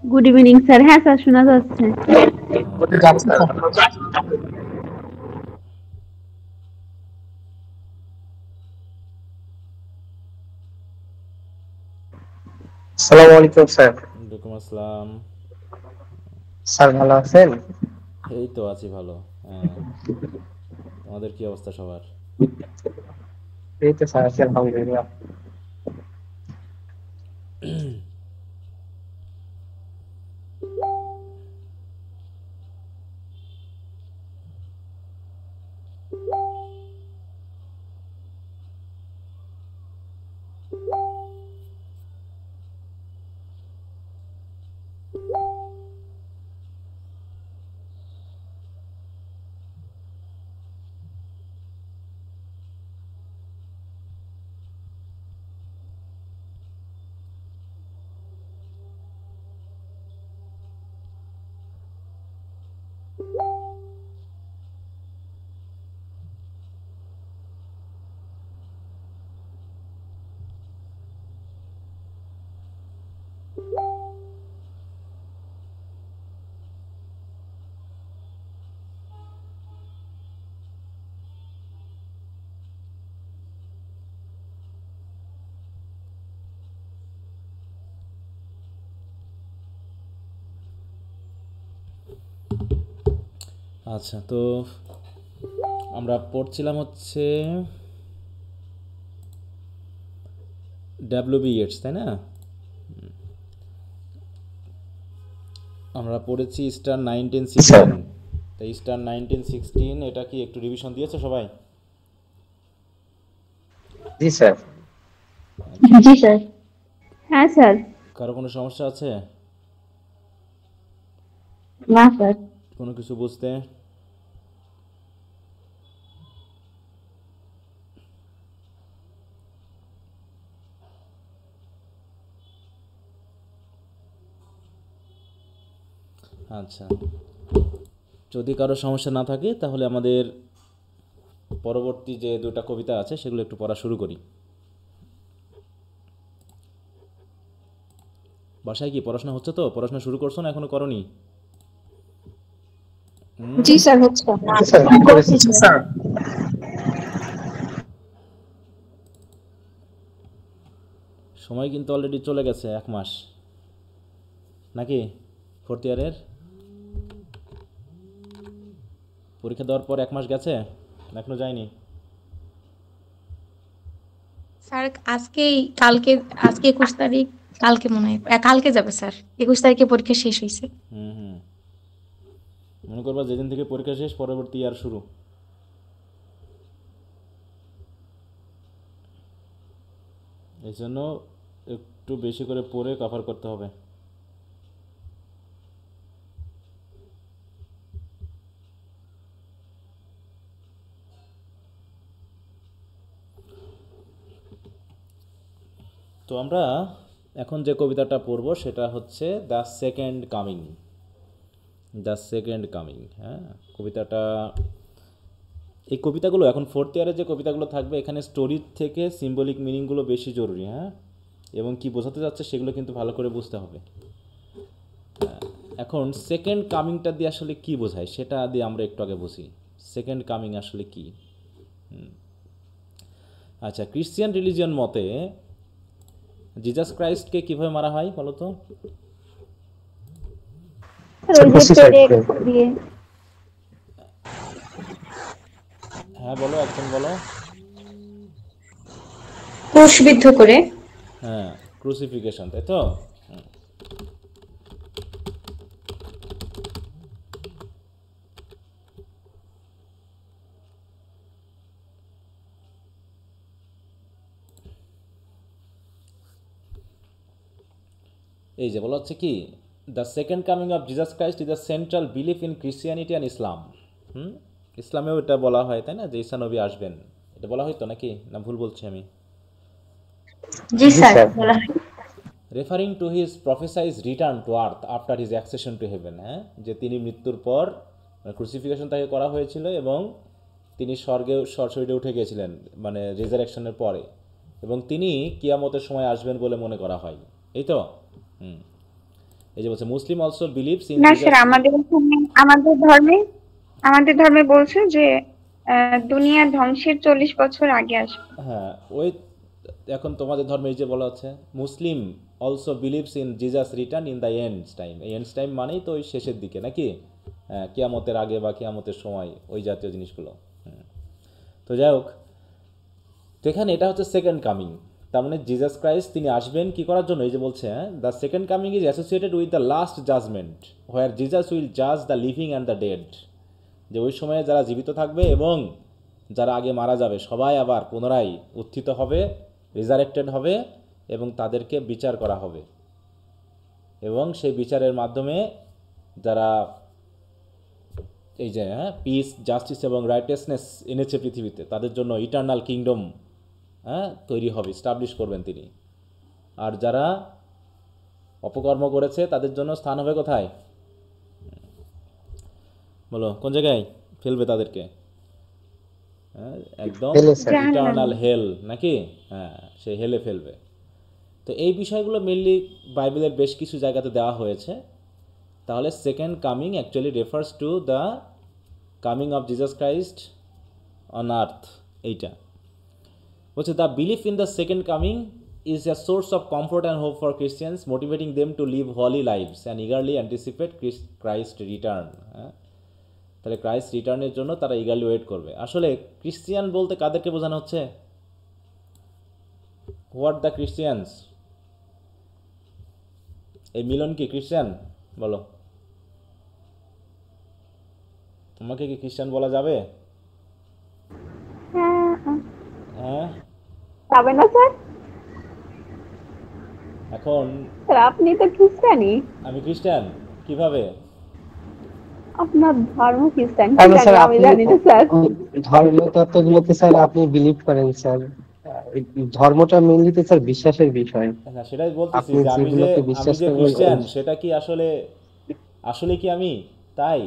Good evening sir. হ্যাঁ sir, শোনা যাচ্ছে। আসসালামু আলাইকুম স্যার। ওয়ালাইকুম আসসালাম। স্যার ভালো আছেন? এই তো আছি ভালো। হ্যাঁ, তোমাদের কি অবস্থা সবার? এই তো স্যার আছি আলহামদুলিল্লাহ। আচ্ছা, তো আমরা পড়ছিলাম হচ্ছে ডাব্লিউ.বি. ইয়েটস, তাই না? আমরা পড়েছি ইস্টার্ন নাইনটিন জি স্যার। সিক্সটিন। তো ইস্টার্ন 1916 এটা কি একটু রিভিশন দিয়েছো সবাই? জি স্যার। আচ্ছা, জি স্যার। হ্যাঁ স্যার। কারো কোনো সমস্যা আছে না স্যার। কোনো কিছু বুঝতে? আচ্ছা, যদি কারো সমস্যা না থাকে তাহলে আমাদের পরবর্তী যে দুটো কবিতা আছে সেগুলো একটু পড়া শুরু করি। বাসায় কি পড়াশোনা হচ্ছে? তো পড়াশোনা শুরু করছো না এখনো করনি? জি স্যার, হচ্ছে। জি স্যার, করছি করেছি স্যার। স্যার। সময় কিন্তু অলরেডি চলে গেছে 1 মাস, নাকি? ফোর্থ ইয়ারের পরীক্ষা দেওয়ার পর 1 মাস গেছে, এখনো যায়নি? স্যার আজকে 21 তারিখ। কালকে মনে হয় কালকে যাবে স্যার। 21 তারিখে পরীক্ষা শেষ হয়েছে। হুম হুম, মনে করবা যেদিন থেকে পরীক্ষা শেষ পরবর্তী ইয়ার শুরু। এই জন্য একটু বেশি করে পড়ে কভার করতে হবে। তো আমরা এখন যে কবিতাটা পড়ব সেটা হচ্ছে the second coming. The second coming, হ্যাঁ। কবিতাটা, এই কবিতাগুলো এখন ফোর্থ ইয়ারে যে কবিতাগুলো থাকবে এখানে স্টোরির থেকে সিম্বলিক মিনিংগুলো বেশি জরুরি, হ্যাঁ। এবং কি বোঝাতে যাচ্ছে সেগুলো কিন্তু ভালো করে বুঝতে হবে। এখন সেকেন্ড কামিংটা দিয়ে আসলে কি বোঝায় সেটা দিয়ে আমরা একটু আগে বুঝি। সেকেন্ড কামিং আসলে কি? আচ্ছা, ক্রিশ্চিয়ান রিলিজিয়ন মতে জিজাস ক্রাইস্টকে কীভাবে মারা হয় বলো তো? স্যার স্যার ওই যে ক্রুসিফাইড পেরেক করে। দিয়ে। হ্যাঁ বলো, একজন বলো। ক্রুশবিদ্ধ করে। হ্যাঁ, ক্রুসিফিকেশন, তাই তো? এই যে বলা হচ্ছে কি, the second coming of Jesus Christ is the central belief in Christianity and Islam. Hmm, ইসলামেও এটা বলা হয়, তাই না, যে ঈসা নবী আসবেন। এটা বলা হয়তো নাকি, না ভুল বলছি আমি? জি জি স্যার, স্যার। বলা হয়। Referring to his prophesied return to earth after his ascension to heaven, হ্যাঁ, যে তিনি মৃত্যুর পর ক্রুসিফিকেশন তাকে করা হয়েছিল এবং তিনি স্বর্গে সরাসরি উঠে গিয়েছিলেন, মানে রিজারেকশনের পরে, এবং তিনি কিয়ামতের সময় আসবেন বলে মনে করা হয়, এই তো। হুম, এই যে বলছে মুসলিম অলসো বিলিভস ইন না জিসাস। স্যার, আমাদের ধর্মে বলছে যে দুনিয়া ধ্বংসের 40 বছর আগে আসবে। হ্যাঁ, ওই এখন তোমাদের ধর্মে এই যে বলা হচ্ছে Muslim also believes in Jesus return in the ends time. এই এন্ডস টাইম মানেই তো ওই শেষের দিকে নাকি, কিয়ামতের আগে বা কিয়ামতের সময়, ওই জাতীয় জিনিসগুলো। তো যাই হোক, তো এখানে এটা হচ্ছে সেকেন্ড কামিং, তার মানে জিসাস ক্রাইস্ট তিনি আসবেন কি করার জন্য, এই যে বলছে the second coming is associated with the last judgement where Jesus will জাজ the living and the dead. যে ওই সময়ে যারা জীবিত থাকবে এবং যারা আগে মারা যাবে সবাই আবার পুনরায় উত্থিত হবে, রিজারেক্টেড হবে এবং তাদেরকে বিচার করা হবে, এবং সেই বিচারের মাধ্যমে যারা এই যে পিস, জাস্টিস এবং রাইটেসনেস এনেছে পৃথিবীতে, তাদের জন্য ইটার্নাল কিংডম তৈরি হবে, স্টাবলিশ করবেন তিনি। আর যারা অপকর্ম করেছে তাদের জন্য স্থান হবে কোথায়, বলো কোন জায়গায় ফেলবে তাদেরকে? একদম হেলে স্যার। ইটার্নাল হেল নাকি, হ্যাঁ সে হেলে ফেলবে। তো এই বিষয়গুলো মেনলি বাইবেলের বেশ কিছু জায়গাতে দেওয়া হয়েছে। তাহলে second coming actually refers to the coming of Jesus Christ on earth. এইটা বলছে the belief in the second coming is a source of comfort and hope for Christians, motivating them to live holy lives and eagerly anticipate Christ return. হ্যাঁ, তাহলে Christ রিটার্নের জন্য তারা eagerly wait করবে। আসলে Christian বলতে কাদেরকে বোঝানো হচ্ছে? What the Christians? এই মিলন কি খ্রিস্টান? বলো, তোমাকে কি খ্রিস্টান বলা যাবে? হ্যাঁ, যাবে না স্যার? এখন স্যার আপনি তো খ্রিস্টানই, আমি খ্রিস্টান কিভাবে? আপনার ধর্ম খ্রিস্টান, কি তাহলে জানি স্যার আমি আপনি জানি না স্যার। ধর্মীয় তত্ত্বগুলোতে স্যার আপনি বিলিভ করেন স্যার। এই ধর্মটা মেইনলি তো স্যার বিশ্বাসের বিষয়। হ্যাঁ সেটাই বলতেছি আপনি যে আমি যে যেগুলোতে বিশ্বাস করেন খ্রিস্টান সেটা কি আসলে আসলে কি আমি তাই?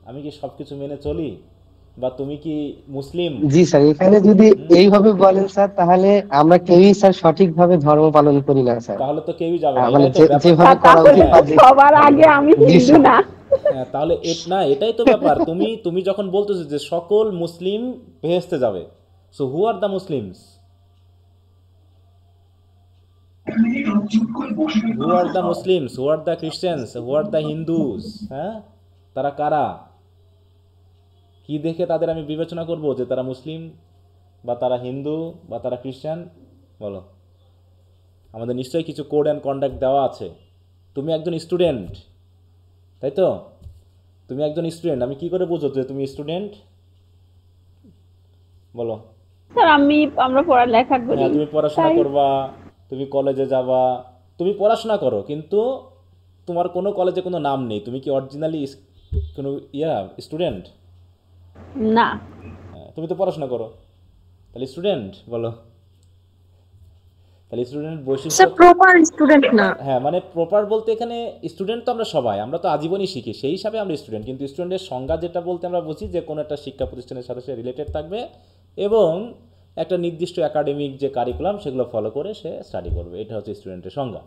আমি কি সব কিছু মেনে চলি? বা তুমি কি মুসলিম? জি স্যার, এখানে যদি এইভাবে বলেন স্যার তাহলে আমরা কেউই স্যার সঠিকভাবে ধর্ম পালন করি না স্যার। তাহলে তো কেউই যাবে না, মানে এটাই তো ব্যাপার। যেভাবে করা তাহলে উচিত তো সবার আগে আমি জি হিন্দু স্যার। না। হ্যাঁ, তাহলে না এটাই তো ব্যাপার। তুমি যখন বলতেছো যে সকল মুসলিম বেহেশতে যাবে, so who are the Muslims? Who are the Muslims? Who are the খ্রিস্টানস? Who are the Hindus? হ্যাঁ, তারা কারা? কি দেখে তাদের আমি বিবেচনা করব যে তারা মুসলিম বা তারা হিন্দু বা তারা খ্রিস্টান? বলো, আমাদের নিশ্চয়ই কিছু কোড অ্যান্ড কন্ডাক্ট দেওয়া আছে। তুমি একজন স্টুডেন্ট, তাই তো? তুমি একজন স্টুডেন্ট, আমি কি করে বুঝো যে তুমি স্টুডেন্ট? বলো। স্যার আমরা পড়ালেখা করি, হ্যাঁ, তুমি পড়াশোনা তাই করবা, তুমি কলেজে যাবা, তুমি পড়াশোনা করো, কিন্তু তোমার কোনো কলেজে কোনো নাম নেই। তুমি কি অরিজিনালি কোনো স্টুডেন্ট? না। তুমি তো পড়াশোনা করো, তাহলে স্টুডেন্ট? বলো, তাহলে স্টুডেন্ট বৈশিষ্ট্য। স্যার প্রপার স্টুডেন্ট না। হ্যাঁ, মানে প্রপার বলতে এখানে স্টুডেন্ট তো আমরা সবাই, আমরা তো আজীবনই শিখি, সেই হিসাবে আমরা স্টুডেন্ট। কিন্তু স্টুডেন্টের সংজ্ঞা যেটা বলতে আমরা বুঝি যে কোনো একটা শিক্ষা প্রতিষ্ঠানের সাথে সে রিলেটেড থাকবে এবং একটা নির্দিষ্ট একাডেমিক যে কারিকুলাম সেগুলো ফলো করে সে স্টাডি করবে, এটা হচ্ছে স্টুডেন্টের সংজ্ঞা,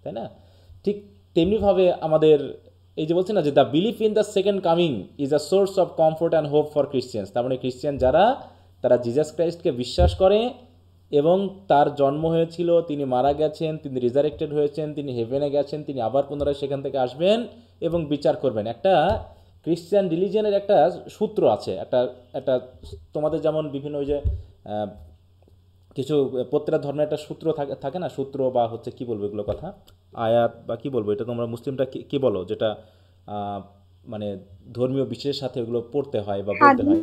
তাই না? ঠিক তেমনিভাবে আমাদের এই যে বলছি না যে the belief in the second coming is a source of comfort and hope for Christians. তার মানে খ্রিস্টিয়ান যারা, তারা জিসাস ক্রাইস্টকে বিশ্বাস করে এবং তার জন্ম হয়েছিল, তিনি মারা গেছেন, তিনি রিজারেক্টেড হয়েছেন, তিনি হেভেনে গেছেন, তিনি আবার পুনরায় সেখান থেকে আসবেন এবং বিচার করবেন। একটা ক্রিশ্চিয়ান রিলিজিয়নের একটা সূত্র আছে, একটা তোমাদের যেমন বিভিন্ন ওই যে কিছু প্রত্যেকটা ধর্মের একটা সূত্র থাকে না, সূত্র বা হচ্ছে কি বলবো এগুলো কথা, আয়াত বা কি বলবো, এটা তোমরা মুসলিমটা কি বলো, যেটা মানে ধর্মীয় বিশ্বাসের সাথে ওগুলো পড়তে হয় বা বলতে হয়।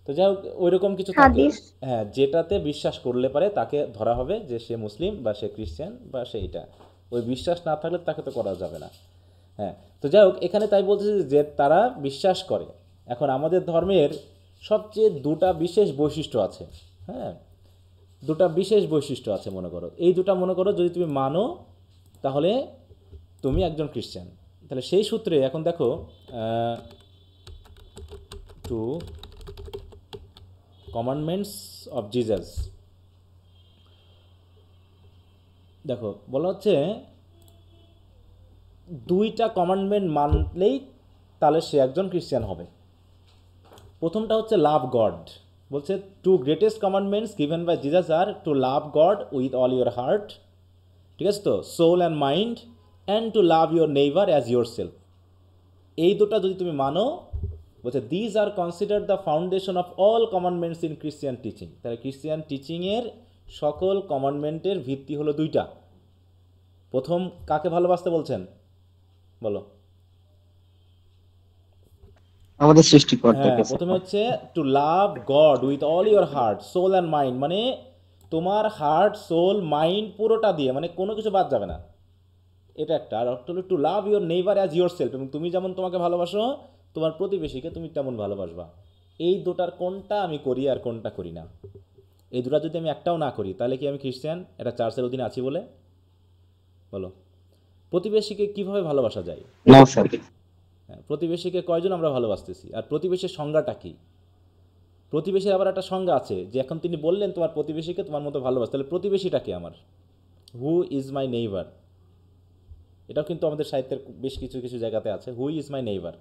তো যাই হোক ওইরকম কিছু থাকে, হ্যাঁ, যেটাতে বিশ্বাস করলে পারে তাকে ধরা হবে যে সে মুসলিম বা সে খ্রিস্টান বা সে এটা। ওই বিশ্বাস না থাকলে তাকে তো করা যাবে না। হ্যাঁ, তো যাই হোক এখানে তাই বলতেছে যে তারা বিশ্বাস করে। এখন আমাদের ধর্মের সবচেয়ে দুটা বিশেষ বৈশিষ্ট্য আছে। হ্যাঁ, দুটা বিশেষ বৈশিষ্ট্য আছে মনে করো, এই দুটা মনে করো যদি তুমি মানো তাহলে তুমি একজন খ্রিস্টান। তাহলে সেই সূত্রে এখন দেখো টু কমান্ডমেন্টস অফ জিসাস, দেখো বলা হচ্ছে দুইটা কমান্ডমেন্ট মানলেই তাহলে সে একজন খ্রিস্টান হবে। প্রথমটা হচ্ছে লাভ গড, বলছে two greatest commandments given by Jesus are to love God with all your heart, ঠিক আছে তো, soul and mind, and to love your neighbour as yourself. এই দুটা যদি তুমি মানো, বলছে these are considered the foundation of all commandments in Christian teaching. তাহলে ক্রিশ্চিয়ান টিচিংয়ের সকল কমান্ডমেন্টের ভিত্তি হলো দুইটা। প্রথম কাকে ভালোবাসতে বলছেন বলো? আমাদের হ্যাঁ, সৃষ্টিকর্তাকে স্যার। প্রথমে হচ্ছে to love God with all your heart soul and mind, মানে তোমার হার্ট সোল মাইন্ড পুরোটা দিয়ে, মানে কোনো কিছু বাদ যাবে না, এটা একটা। আর একটা হলো to love your neighbour as yourself, এবং তুমি যেমন তোমাকে ভালোবাসো তোমার প্রতিবেশীকে তুমি তেমন ভালোবাসবা। এই দুটার কোনটা আমি করি আর কোনটা করি না, এই দুটা যদি আমি একটাও না করি তাহলে কি আমি খ্রিস্টান এটা চার্চের অধীনে আছি বলে? বলো, প্রতিবেশীকে কিভাবে ভালোবাসা যায়? না স্যার। হ্যাঁ, প্রতিবেশীকে কয়জন আমরা ভালোবাসতেছি? আর প্রতিবেশীর সংজ্ঞাটা কি? প্রতিবেশীর আবার একটা সংজ্ঞা আছে, যে এখন তিনি বললেন তোমার প্রতিবেশীকে তোমার মতো ভালোবাসতে, তাহলে প্রতিবেশীটা কি আমার? হু ইজ মাই নেইবার, এটাও কিন্তু আমাদের সাহিত্যের বেশ কিছু কিছু জায়গাতে আছে, who is my neighbour.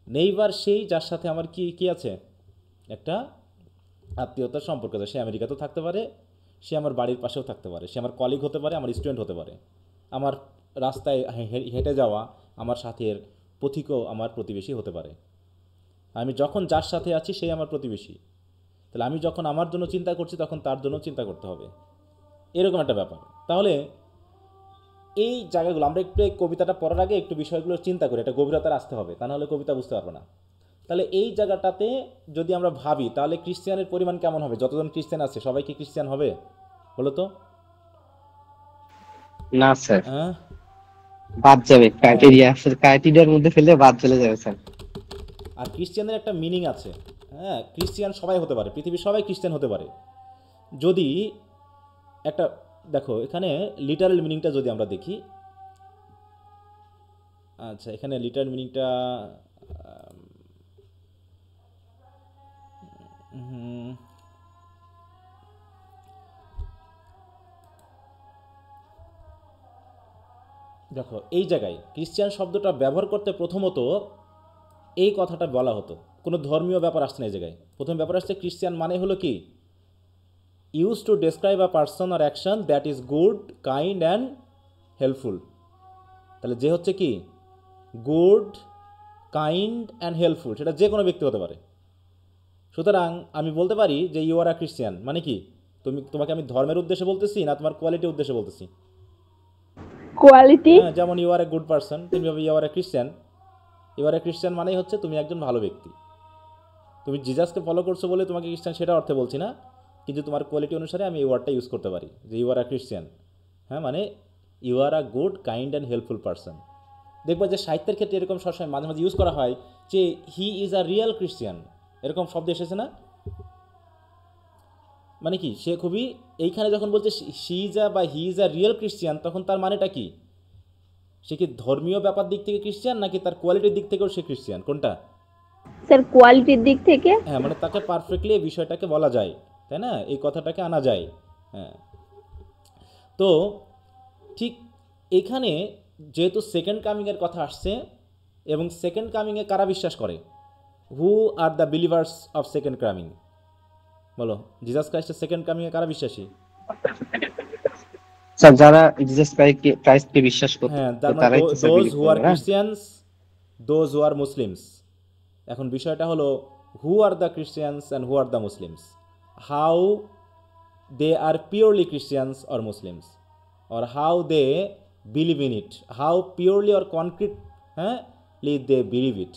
Neighbour সেই যার সাথে আমার কি কি আছে, একটা আত্মীয়তার সম্পর্ক আছে। সে আমেরিকাতেও থাকতে পারে, সে আমার বাড়ির পাশেও থাকতে পারে, সে আমার কলিগ হতে পারে, আমার স্টুডেন্ট হতে পারে, আমার রাস্তায় হেঁটে যাওয়া আমার সাথের পথিকও আমার প্রতিবেশী হতে পারে। আমি যখন যার সাথে আছি সেই আমার প্রতিবেশী, তাহলে আমি যখন আমার জন্য চিন্তা করছি তখন তার জন্য চিন্তা করতে হবে, এরকম একটা ব্যাপার। তাহলে এই জায়গাগুলো আমরা একটু এই কবিতাটা পড়ার আগে একটু বিষয়গুলো চিন্তা করি, এটা গভীরতার আসতে হবে, তা নাহলে কবিতা বুঝতে পারবো না। তাহলে এই জায়গাটাতে যদি আমরা ভাবি তাহলে খ্রিস্টানের পরিমাণ কেমন হবে? যতজন খ্রিস্টান আছে সবাই কি খ্রিস্টান হবে বলো তো? না স্যার, হ্যাঁ, বাদ যাবে ক্রাইটেরিয়ার মধ্যে ফেলে বাদ চলে যাবে স্যার। আর খ্রিস্টানের একটা মিনিং আছে। হ্যাঁ, খ্রিস্টান সবাই হতে পারে, পৃথিবীর সবাই খ্রিস্টান হতে পারে। যদি একটা দেখো এখানে লিটারাল মিনিংটা যদি আমরা দেখি, আচ্ছা এখানে লিটারাল মিনিংটা দেখো এই জায়গায় খ্রিস্টান শব্দটা ব্যবহার করতে প্রথমত এই কথাটা বলা হতো, কোনো ধর্মীয় ব্যাপার আসছে না এই জায়গায়। প্রথম ব্যাপার আসছে খ্রিস্টান মানে হলো কি, use to describe a person or action that is good kind and helpful. তাহলে যে হচ্ছে কি গুড কাইন্ড অ্যান্ড হেল্পফুল, সেটা যে কোনো ব্যক্তি হতে পারে। সুতরাং আমি বলতে পারি যে ইউ আর আ খ্রিস্টান, মানে কি তোমাকে আমি ধর্মের উদ্দেশ্যে বলতেছি না তোমার কোয়ালিটির উদ্দেশ্যে বলতেছি? কোয়ালিটি। হ্যাঁ, যেমন you are a good person, তুমি ভাবে ইউ আর এ খ্রিস্টান, ইউ আর এ খ্রিস্টান মানেই হচ্ছে তুমি একজন ভালো ব্যক্তি। তুমি জিজাসকে ফলো করছো বলে তোমাকে খ্রিস্টান সেটা অর্থে বলছি না, কিন্তু তোমার কোয়ালিটি অনুসারে আমি এই ওয়ার্ডটা ইউজ করতে পারি যে ইউ আর আ খ্রিস্টান। হ্যাঁ, মানে you are a good kind and helpful person. দেখবা যে সাহিত্যের ক্ষেত্রে এরকম সবসময় মাঝে মাঝে ইউজ করা হয় যে হি ইজ আ রিয়েল খ্রিস্টান, এরকম শব্দ এসেছে না? মানে কি সে খুবই, এইখানে যখন বলছে শি ইজ আ বা হি ইজ আ রিয়েল খ্রিস্টান, তখন তার মানেটা কি? সে কি ধর্মীয় ব্যাপার দিক থেকে খ্রিস্টান নাকি তার কোয়ালিটির দিক থেকেও সে খ্রিস্টান, কোনটা? স্যার কোয়ালিটির দিক থেকে। হ্যাঁ, মানে তাকে পারফেক্টলি এই বিষয়টাকে বলা যায়, তাই না? এই কথাটাকে আনা যায়। হ্যাঁ, তো ঠিক এখানে যেহেতু সেকেন্ড কামিংয়ের কথা আসছে, এবং সেকেন্ড কামিংয়ে কারা বিশ্বাস করে? Who are the believers of second coming? বলো, জিজাস ক্রাইস্টের সেকেন্ড কামিংয়ে কারা বিশ্বাসী? স্যার যারা জিসাস ক্রাইস্টকে বিশ্বাস করে হ্যাঁ, তার তারাই মানে তো স্যার দোজ believe হু করে, আর না? Christians, those who are Muslims. এখন বিষয়টা হলো who are the Christians and who are the Muslims, how they are purely Christians or Muslims, or how they believe in it, how purely or concretely they believe it।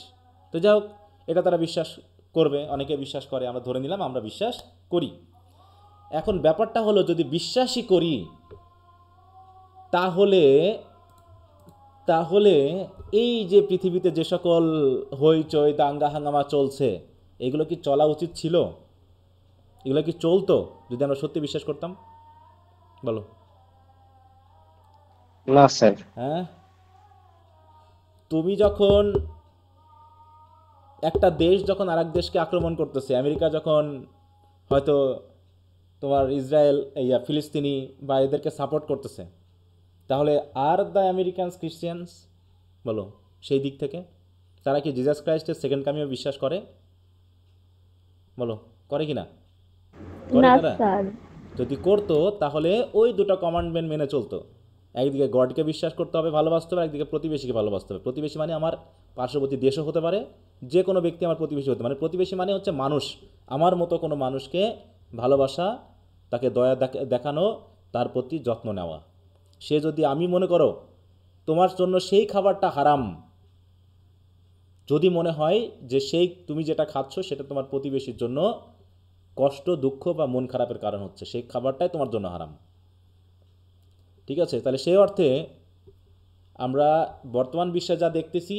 তো যাই হোক, এটা তারা বিশ্বাস করবে, অনেকে বিশ্বাস করে, আমরা ধরে নিলাম আমরা বিশ্বাস করি। এখন ব্যাপারটা হলো যদি বিশ্বাসই করি তাহলে তাহলে এই যে পৃথিবীতে যে সকল হইচই দাঙ্গা হাঙ্গামা চলছে, এগুলো কি চলা উচিত ছিল? এগুলো কি চলতো যদি আমরা সত্যি বিশ্বাস করতাম? বলো। না স্যার। হ্যাঁ, তুমি যখন একটা দেশ যখন আরেক দেশকে আক্রমণ করতেছে, আমেরিকা যখন হয়তো তোমার ইসরায়েল ফিলিস্তিনি বা এদেরকে সাপোর্ট করতেছে, তাহলে আর দ্য আমেরিকানস ক্রিশ্চিয়ানস, বলো সেই দিক থেকে তারা কি জিজাস ক্রাইস্টের সেকেন্ড কামিংয়ে বিশ্বাস করে? বলো করে কি না? করে না তারা? স্যার। যদি করতো তাহলে ওই দুটো কমান্ডমেন্ট মেনে চলতো। একদিকে গডকে বিশ্বাস করতে হবে, ভালোবাসতে হবে, একদিকে প্রতিবেশীকে ভালোবাসতে হবে। প্রতিবেশী মানে আমার পার্শ্ববর্তী দেশও হতে পারে, যে কোনো ব্যক্তি আমার প্রতিবেশী হতে, মানে প্রতিবেশী মানে হচ্ছে মানুষ, আমার মতো কোনো মানুষকে ভালোবাসা, তাকে দয়া দেখানো, তার প্রতি যত্ন নেওয়া। সে যদি, আমি মনে করো তোমার জন্য সেই খাবারটা হারাম, যদি মনে হয় যে সেই তুমি যেটা খাচ্ছ সেটা তোমার প্রতিবেশীর জন্য কষ্ট, দুঃখ বা মন খারাপের কারণ হচ্ছে, সেই খাবারটাই তোমার জন্য হারাম, ঠিক আছে? তাহলে সেই অর্থে আমরা বর্তমান বিশ্বে যা দেখতেছি,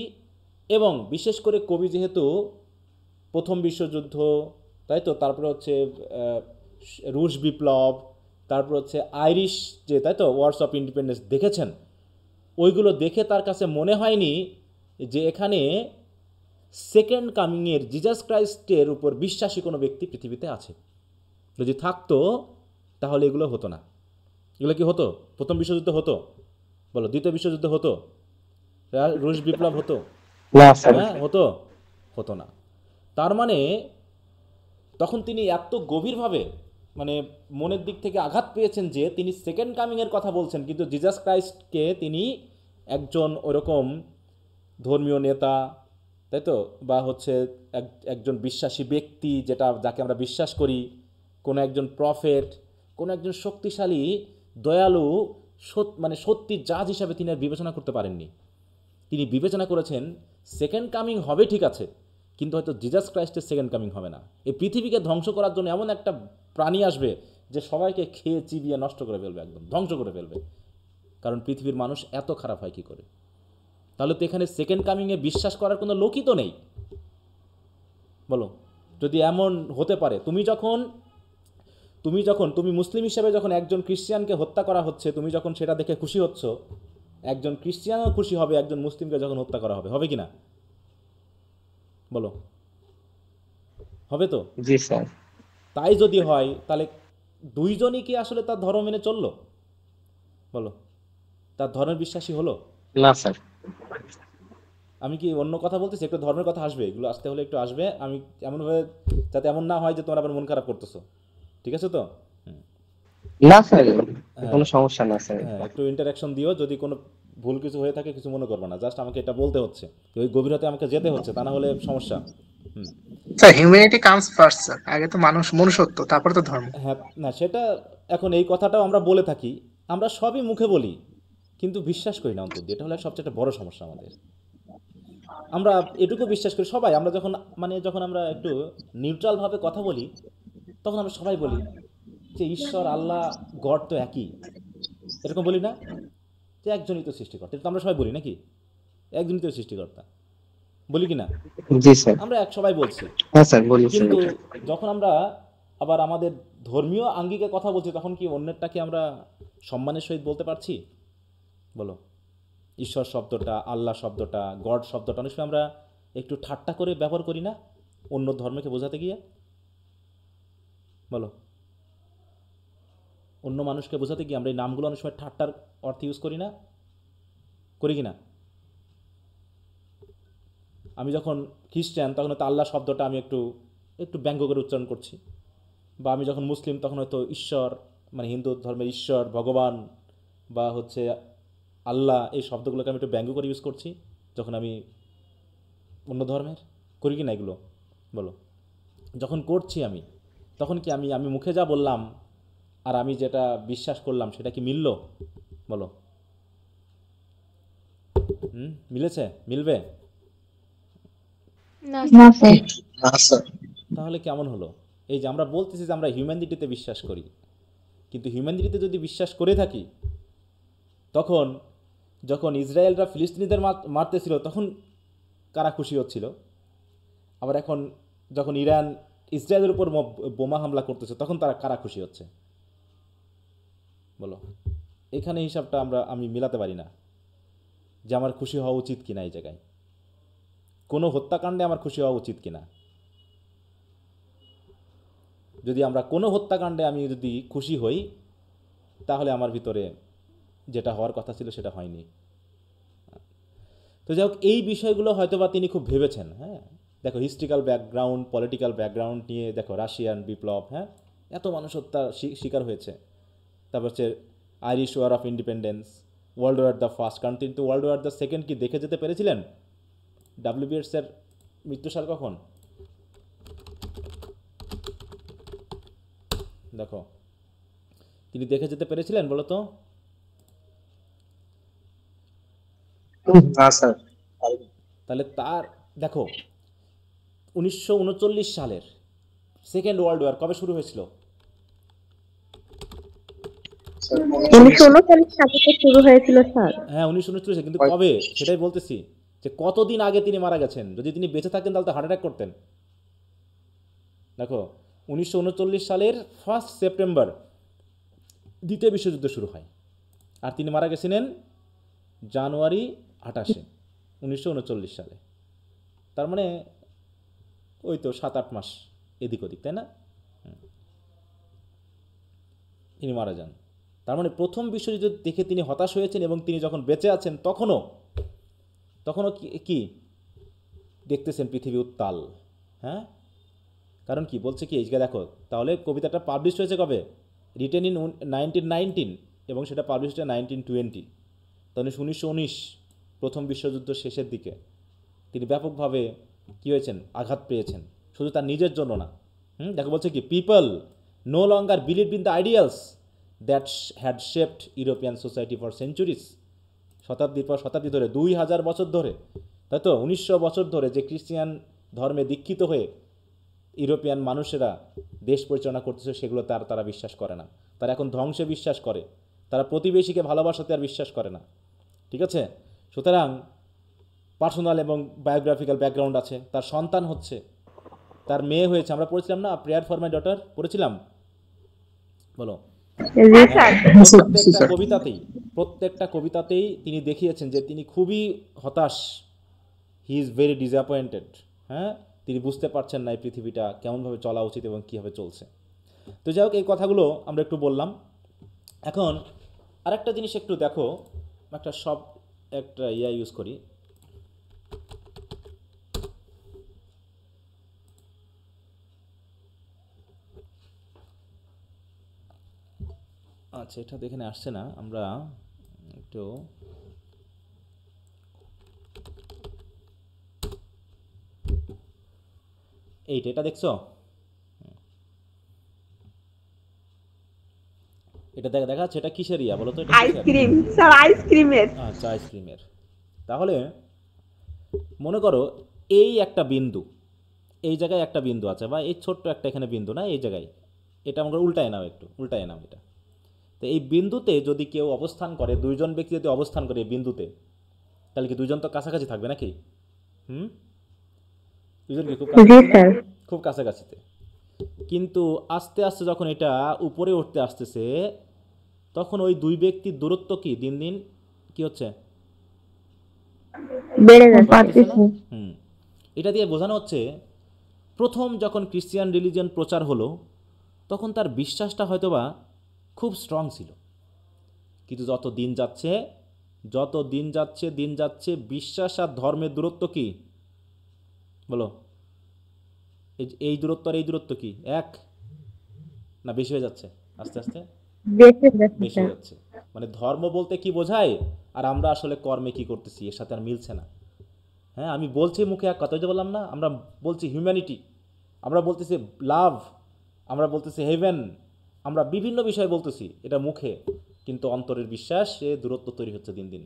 এবং বিশেষ করে কবি যেহেতু প্রথম বিশ্বযুদ্ধ, তাই তো, তারপরে হচ্ছে রুশ বিপ্লব, তারপর হচ্ছে আইরিশ যে, তাই তো, ওয়ার্স অফ ইন্ডিপেন্ডেন্স দেখেছেন, ওইগুলো দেখে তার কাছে মনে হয়নি যে এখানে সেকেন্ড কামিংয়ের জিজাস ক্রাইস্টের উপর বিশ্বাসী কোনো ব্যক্তি পৃথিবীতে আছে। যদি থাকতো তাহলে এগুলো হতো না। এগুলো কি হতো? প্রথম বিশ্বযুদ্ধ হতো? বলো, দ্বিতীয় বিশ্বযুদ্ধ হতো? রুশ বিপ্লব হতো? না স্যার। হ্যাঁ, হতো? হতো না। তার মানে তখন তিনি এত গভীরভাবে, মানে মনের দিক থেকে আঘাত পেয়েছেন যে তিনি সেকেন্ড কামিংয়ের কথা বলছেন, কিন্তু জিজাস ক্রাইস্টকে তিনি একজন ওরকম ধর্মীয় নেতা, তাই তো, বা হচ্ছে একজন বিশ্বাসী ব্যক্তি, যাকে আমরা বিশ্বাস করি, কোনো একজন প্রফেট, কোনো একজন শক্তিশালী, দয়ালু, মানে সত্যি জাজ হিসাবে তিনি আর বিবেচনা করতে পারেননি। তিনি বিবেচনা করেছেন সেকেন্ড কামিং হবে ঠিক আছে, কিন্তু হয়তো জিজাস ক্রাইস্টের সেকেন্ড কামিং হবে না। এই পৃথিবীকে ধ্বংস করার জন্য এমন একটা প্রাণী আসবে যে সবাইকে খেয়ে চিবিয়ে নষ্ট করে ফেলবে, একদম ধ্বংস করে ফেলবে। কারণ পৃথিবীর মানুষ এত খারাপ হয় কী করে? তাহলে তো এখানে সেকেন্ড কামিংয়ে বিশ্বাস করার কোনো লোকই তো নেই। বলো, যদি এমন হতে পারে, তুমি মুসলিম হিসেবে যখন একজন খ্রিস্টিয়ানকে হত্যা করা হচ্ছে, তুমি যখন সেটা দেখে খুশি হচ্ছ, একজন খ্রিস্টিয়ানও খুশি হবে একজন মুসলিমকে যখন হত্যা করা হবে, হবে কি না? বলো, হবে তো? জি স্যার। তাই যদি হয় তাহলে দুইজনই কি আসলে তার ধর্ম মেনে চললো? বলো, তার ধর্মের বিশ্বাসী হলো? না স্যার। আমি কি অন্য কথা বলতেছি? একটু ধর্মের কথা আসবে, এগুলো আসতে হলে একটু আসবে। আমি এমনভাবে যাতে এমন না হয় যে তোমরা আবার মন খারাপ করতেছো, ঠিক আছে তো? না স্যার, কোনো সমস্যা না স্যার। হ্যাঁ, একটু ইন্টারাকশন দিও। যদি কোনো ভুল কিছু হয়ে থাকে কিছু মনে করবে না, জাস্ট আমাকে এটা বলতে হচ্ছে, ওই গভীরতে আমাকে যেতে হচ্ছে, তা না হলে সমস্যা। Sir humanity comes first sir, আগে তো মনুষ্যত্ব, তারপর তো ধর্ম। হ্যাঁ, না সেটা, এখন এই কথাটাও আমরা বলে থাকি, আমরা সবই মুখে বলি কিন্তু বিশ্বাস করি না অন্তত। এটা হলো সবচেয়ে বড় সমস্যা আমাদের। আমরা এটুকু বিশ্বাস করি সবাই, আমরা যখন আমরা একটু নিউট্রালভাবে কথা বলি, তখন আমরা সবাই বলি যে ঈশ্বর, আল্লাহ, গড তো একই, এরকম বলি না? যে একজনই তো সৃষ্টিকর্তা, এটা তো আমরা সবাই বলি নাকি? একজনই তো সৃষ্টিকর্তা, বলি কি না? জি স্যার। আমরা সবাই বলছি। হ্যাঁ স্যার, বলি স্যার। কিন্তু যখন আমরা আবার আমাদের ধর্মীয় আঙ্গিকে কথা বলছি, তখন কি অন্যেরটাকে আমরা সম্মানের সহিত বলতে পারছি? বলো, ঈশ্বর শব্দটা, আল্লাহ শব্দটা, গড শব্দটা অনেক সময় আমরা একটু ঠাট্টা করে ব্যবহার করি না অন্য ধর্মকে বোঝাতে গিয়ে? বলো, অন্য মানুষকে বোঝাতে গিয়ে আমরা এই নামগুলো অনেক সময় ঠাট্টার অর্থে ইউজ করি না? করি কি না? আমি যখন খ্রিস্টান তখন হয়তো আল্লাহ শব্দটা আমি একটু একটু ব্যঙ্গ করে উচ্চারণ করছি, বা আমি যখন মুসলিম তখন হয়তো ঈশ্বর, মানে হিন্দু ধর্মের ঈশ্বর, ভগবান, বা হচ্ছে আল্লাহ, এই শব্দগুলোকে আমি একটু ব্যঙ্গ করে ইউজ করছি যখন আমি অন্য ধর্মের। করি কি না এগুলো? বলো, যখন করছি আমি, তখন কি আমি মুখে যা বললাম আর আমি যেটা বিশ্বাস করলাম সেটা কি মিলল? বলো, মিলেছে? মিলবে? না না স্যার। তাহলে কেমন হলো? এই যে আমরা বলতেছি যে আমরা হিউম্যানিটিতে বিশ্বাস করি, কিন্তু হিউম্যানিটিতে যদি বিশ্বাস করে থাকি, তখন যখন ইসরায়েলরা ফিলিস্তিনিদের মারতেছিল তখন কারা খুশি হচ্ছিল? আবার এখন যখন ইরান ইসরায়েলের উপর বোমা হামলা করতেছে তখন তারা কারা খুশি হচ্ছে? বলো, এখানে হিসাবটা আমি মিলাতে পারি না যে আমার খুশি হওয়া উচিত কিনা, এই জায়গায় কোনো হত্যাকাণ্ডে আমার খুশি হওয়া উচিত কিনা। যদি আমরা কোনো হত্যাকাণ্ডে আমি যদি খুশি হই, তাহলে আমার ভিতরে যেটা হওয়ার কথা ছিল সেটা হয়নি। তো যাই হোক, এই বিষয়গুলো হয়তো বা তিনি খুব ভেবেছেন। হ্যাঁ, দেখো হিস্ট্রিক্যাল ব্যাকগ্রাউন্ড, পলিটিক্যাল ব্যাকগ্রাউন্ড নিয়ে দেখো, রাশিয়ান বিপ্লব, হ্যাঁ, এত মানুষ হত্যার শিকার হয়েছে। তারপর হচ্ছে Irish war of independence, world war the first, কারণ তিনি তো ওয়ার্ল্ড ওয়ার দ্য সেকেন্ড কি দেখে যেতে পেরেছিলেন? ডাব্লিউবিএসের মৃত্যুসাল কখন দেখো, তিনি দেখে যেতে পেরেছিলেন বলো তো? না স্যার। তাহলে তার দেখো 1939 সালের সেকেন্ড ওয়ার্ল্ড ওয়ার কবে শুরু হয়েছিল? 1939 সালে তো শুরু হয়েছিল স্যার। হ্যাঁ 1939, কিন্তু কবে সেটাই বলতেছি, যে কতদিন আগে তিনি মারা গেছেন। যদি তিনি বেঁচে থাকতেন তাহলে তো হার্ট অ্যাটাক করতেন। দেখো 1939 সালের 1 সেপ্টেম্বর দ্বিতীয় বিশ্বযুদ্ধ শুরু হয়, আর তিনি মারা গেছিলেন জানুয়ারি 28, 1939 সালে। তার মানে ওই তো 7-8 মাস এদিক ওদিক, তাই না? তিনি মারা যান। তার মানে প্রথম বিশ্বযুদ্ধ দেখে তিনি হতাশ হয়েছেন, এবং তিনি যখন বেঁচে আছেন তখনও কি দেখতেছেন পৃথিবী উত্তাল। হ্যাঁ, কারণ কি বলছে কি, এই যে দেখো, তাহলে কবিতাটা পাবলিশ হয়েছে কবে? রিটেন ইন 1919, এবং সেটা পাবলিশ হয়েছে 1920। তাহলে 1919 প্রথম বিশ্বযুদ্ধ শেষের দিকে তিনি ব্যাপকভাবে কী হয়েছেন, আঘাত পেয়েছেন, শুধু তার নিজের জন্য না। দেখো বলছে কি, people no longer believed in the ideals that had shaped European society for centuries. শতাব্দীর পর শতাব্দী ধরে, 2000 বছর ধরে, তাই তো 1900 বছর ধরে যে খ্রিস্টিয়ান ধর্মে দীক্ষিত হয়ে ইউরোপিয়ান মানুষেরা দেশ পরিচালনা করতেছে, সেগুলো তারা বিশ্বাস করে না। তারা এখন ধ্বংসে বিশ্বাস করে, তারা প্রতিবেশীকে ভালোবাসাতে আর বিশ্বাস করে না। ঠিক আছে, সুতরাং পার্সোনাল এবং বায়োগ্রাফিক্যাল ব্যাকগ্রাউন্ড আছে, তার সন্তান হচ্ছে, তার মেয়ে হয়েছে। আমরা পড়েছিলাম না প্রেয়ার ফর মাই ডটার, পড়েছিলাম, বলো? প্রত্যেকটা কবিতাতেই তিনি দেখিয়েছেন যে তিনি খুবই হতাশ, হি ইজ ভেরি ডিসঅ্যাপয়েন্টেড। হ্যাঁ, তিনি বুঝতে পারছেন না এই পৃথিবীটা কেমনভাবে চলা উচিত এবং কীভাবে চলছে। তো যাই হোক, এই কথাগুলো আমরা একটু বললাম। এখন আরেকটা জিনিস একটু দেখো, একটা ইউজ করি। আচ্ছা, এটা এখানে আসছে না, আমরা একটু এটা দেখছো, এটা দেখা যাচ্ছে, এটা কিসের বলো তো? এটা আইসক্রিম স্যার, আইসক্রিমের। আচ্ছা, আইসক্রিমের। তাহলে মনে করো এই একটা বিন্দু, এই জায়গায় একটা বিন্দু আছে, বা এই ছোট্ট একটা এখানে বিন্দু না, এই জায়গায়, এটা আমাকে উল্টায় নাও, একটু উল্টায় নাও এটা। তো এই বিন্দুতে যদি কেউ অবস্থান করে, দুইজন ব্যক্তি যদি অবস্থান করে এই বিন্দুতে, তাহলে কি দুইজন তো কাছাকাছি থাকবে নাকি? দুজন কি খুব কাছাকাছিতে। কিন্তু আস্তে আস্তে যখন এটা উপরে উঠতে আসতেছে, তখন ওই দুই ব্যক্তির দূরত্ব কি দিন দিন কি হচ্ছে, বেড়ে যাচ্ছে। এটা দিয়ে বোঝানো হচ্ছে, প্রথম যখন খ্রিস্টিয়ান রিলিজিয়ন প্রচার হলো, তখন তার বিশ্বাসটা হয়তোবা খুব স্ট্রং ছিল, কিন্তু যত দিন যাচ্ছে বিশ্বাস আর ধর্মের দূরত্ব কি বলো? এই দূরত্ব আর এই দূরত্ব কি এক না বেশি হয়ে যাচ্ছে? আস্তে আস্তে বেশি হয়ে যাচ্ছে। মানে ধর্ম বলতে কি বোঝায়, আর আমরা আসলে কর্মে কি করতেছি, এর সাথে আর মিলছে না। হ্যাঁ, আমি বলছি মুখে এক কথা, বললাম না, আমরা বলছি হিউম্যানিটি, আমরা বলতেছি লাভ, আমরা বলতেছি হেভেন, আমরা বিভিন্ন বিষয় বলতেছি এটা মুখে, কিন্তু অন্তরের বিশ্বাস সে দূরত্ব তৈরি হচ্ছে দিন দিন,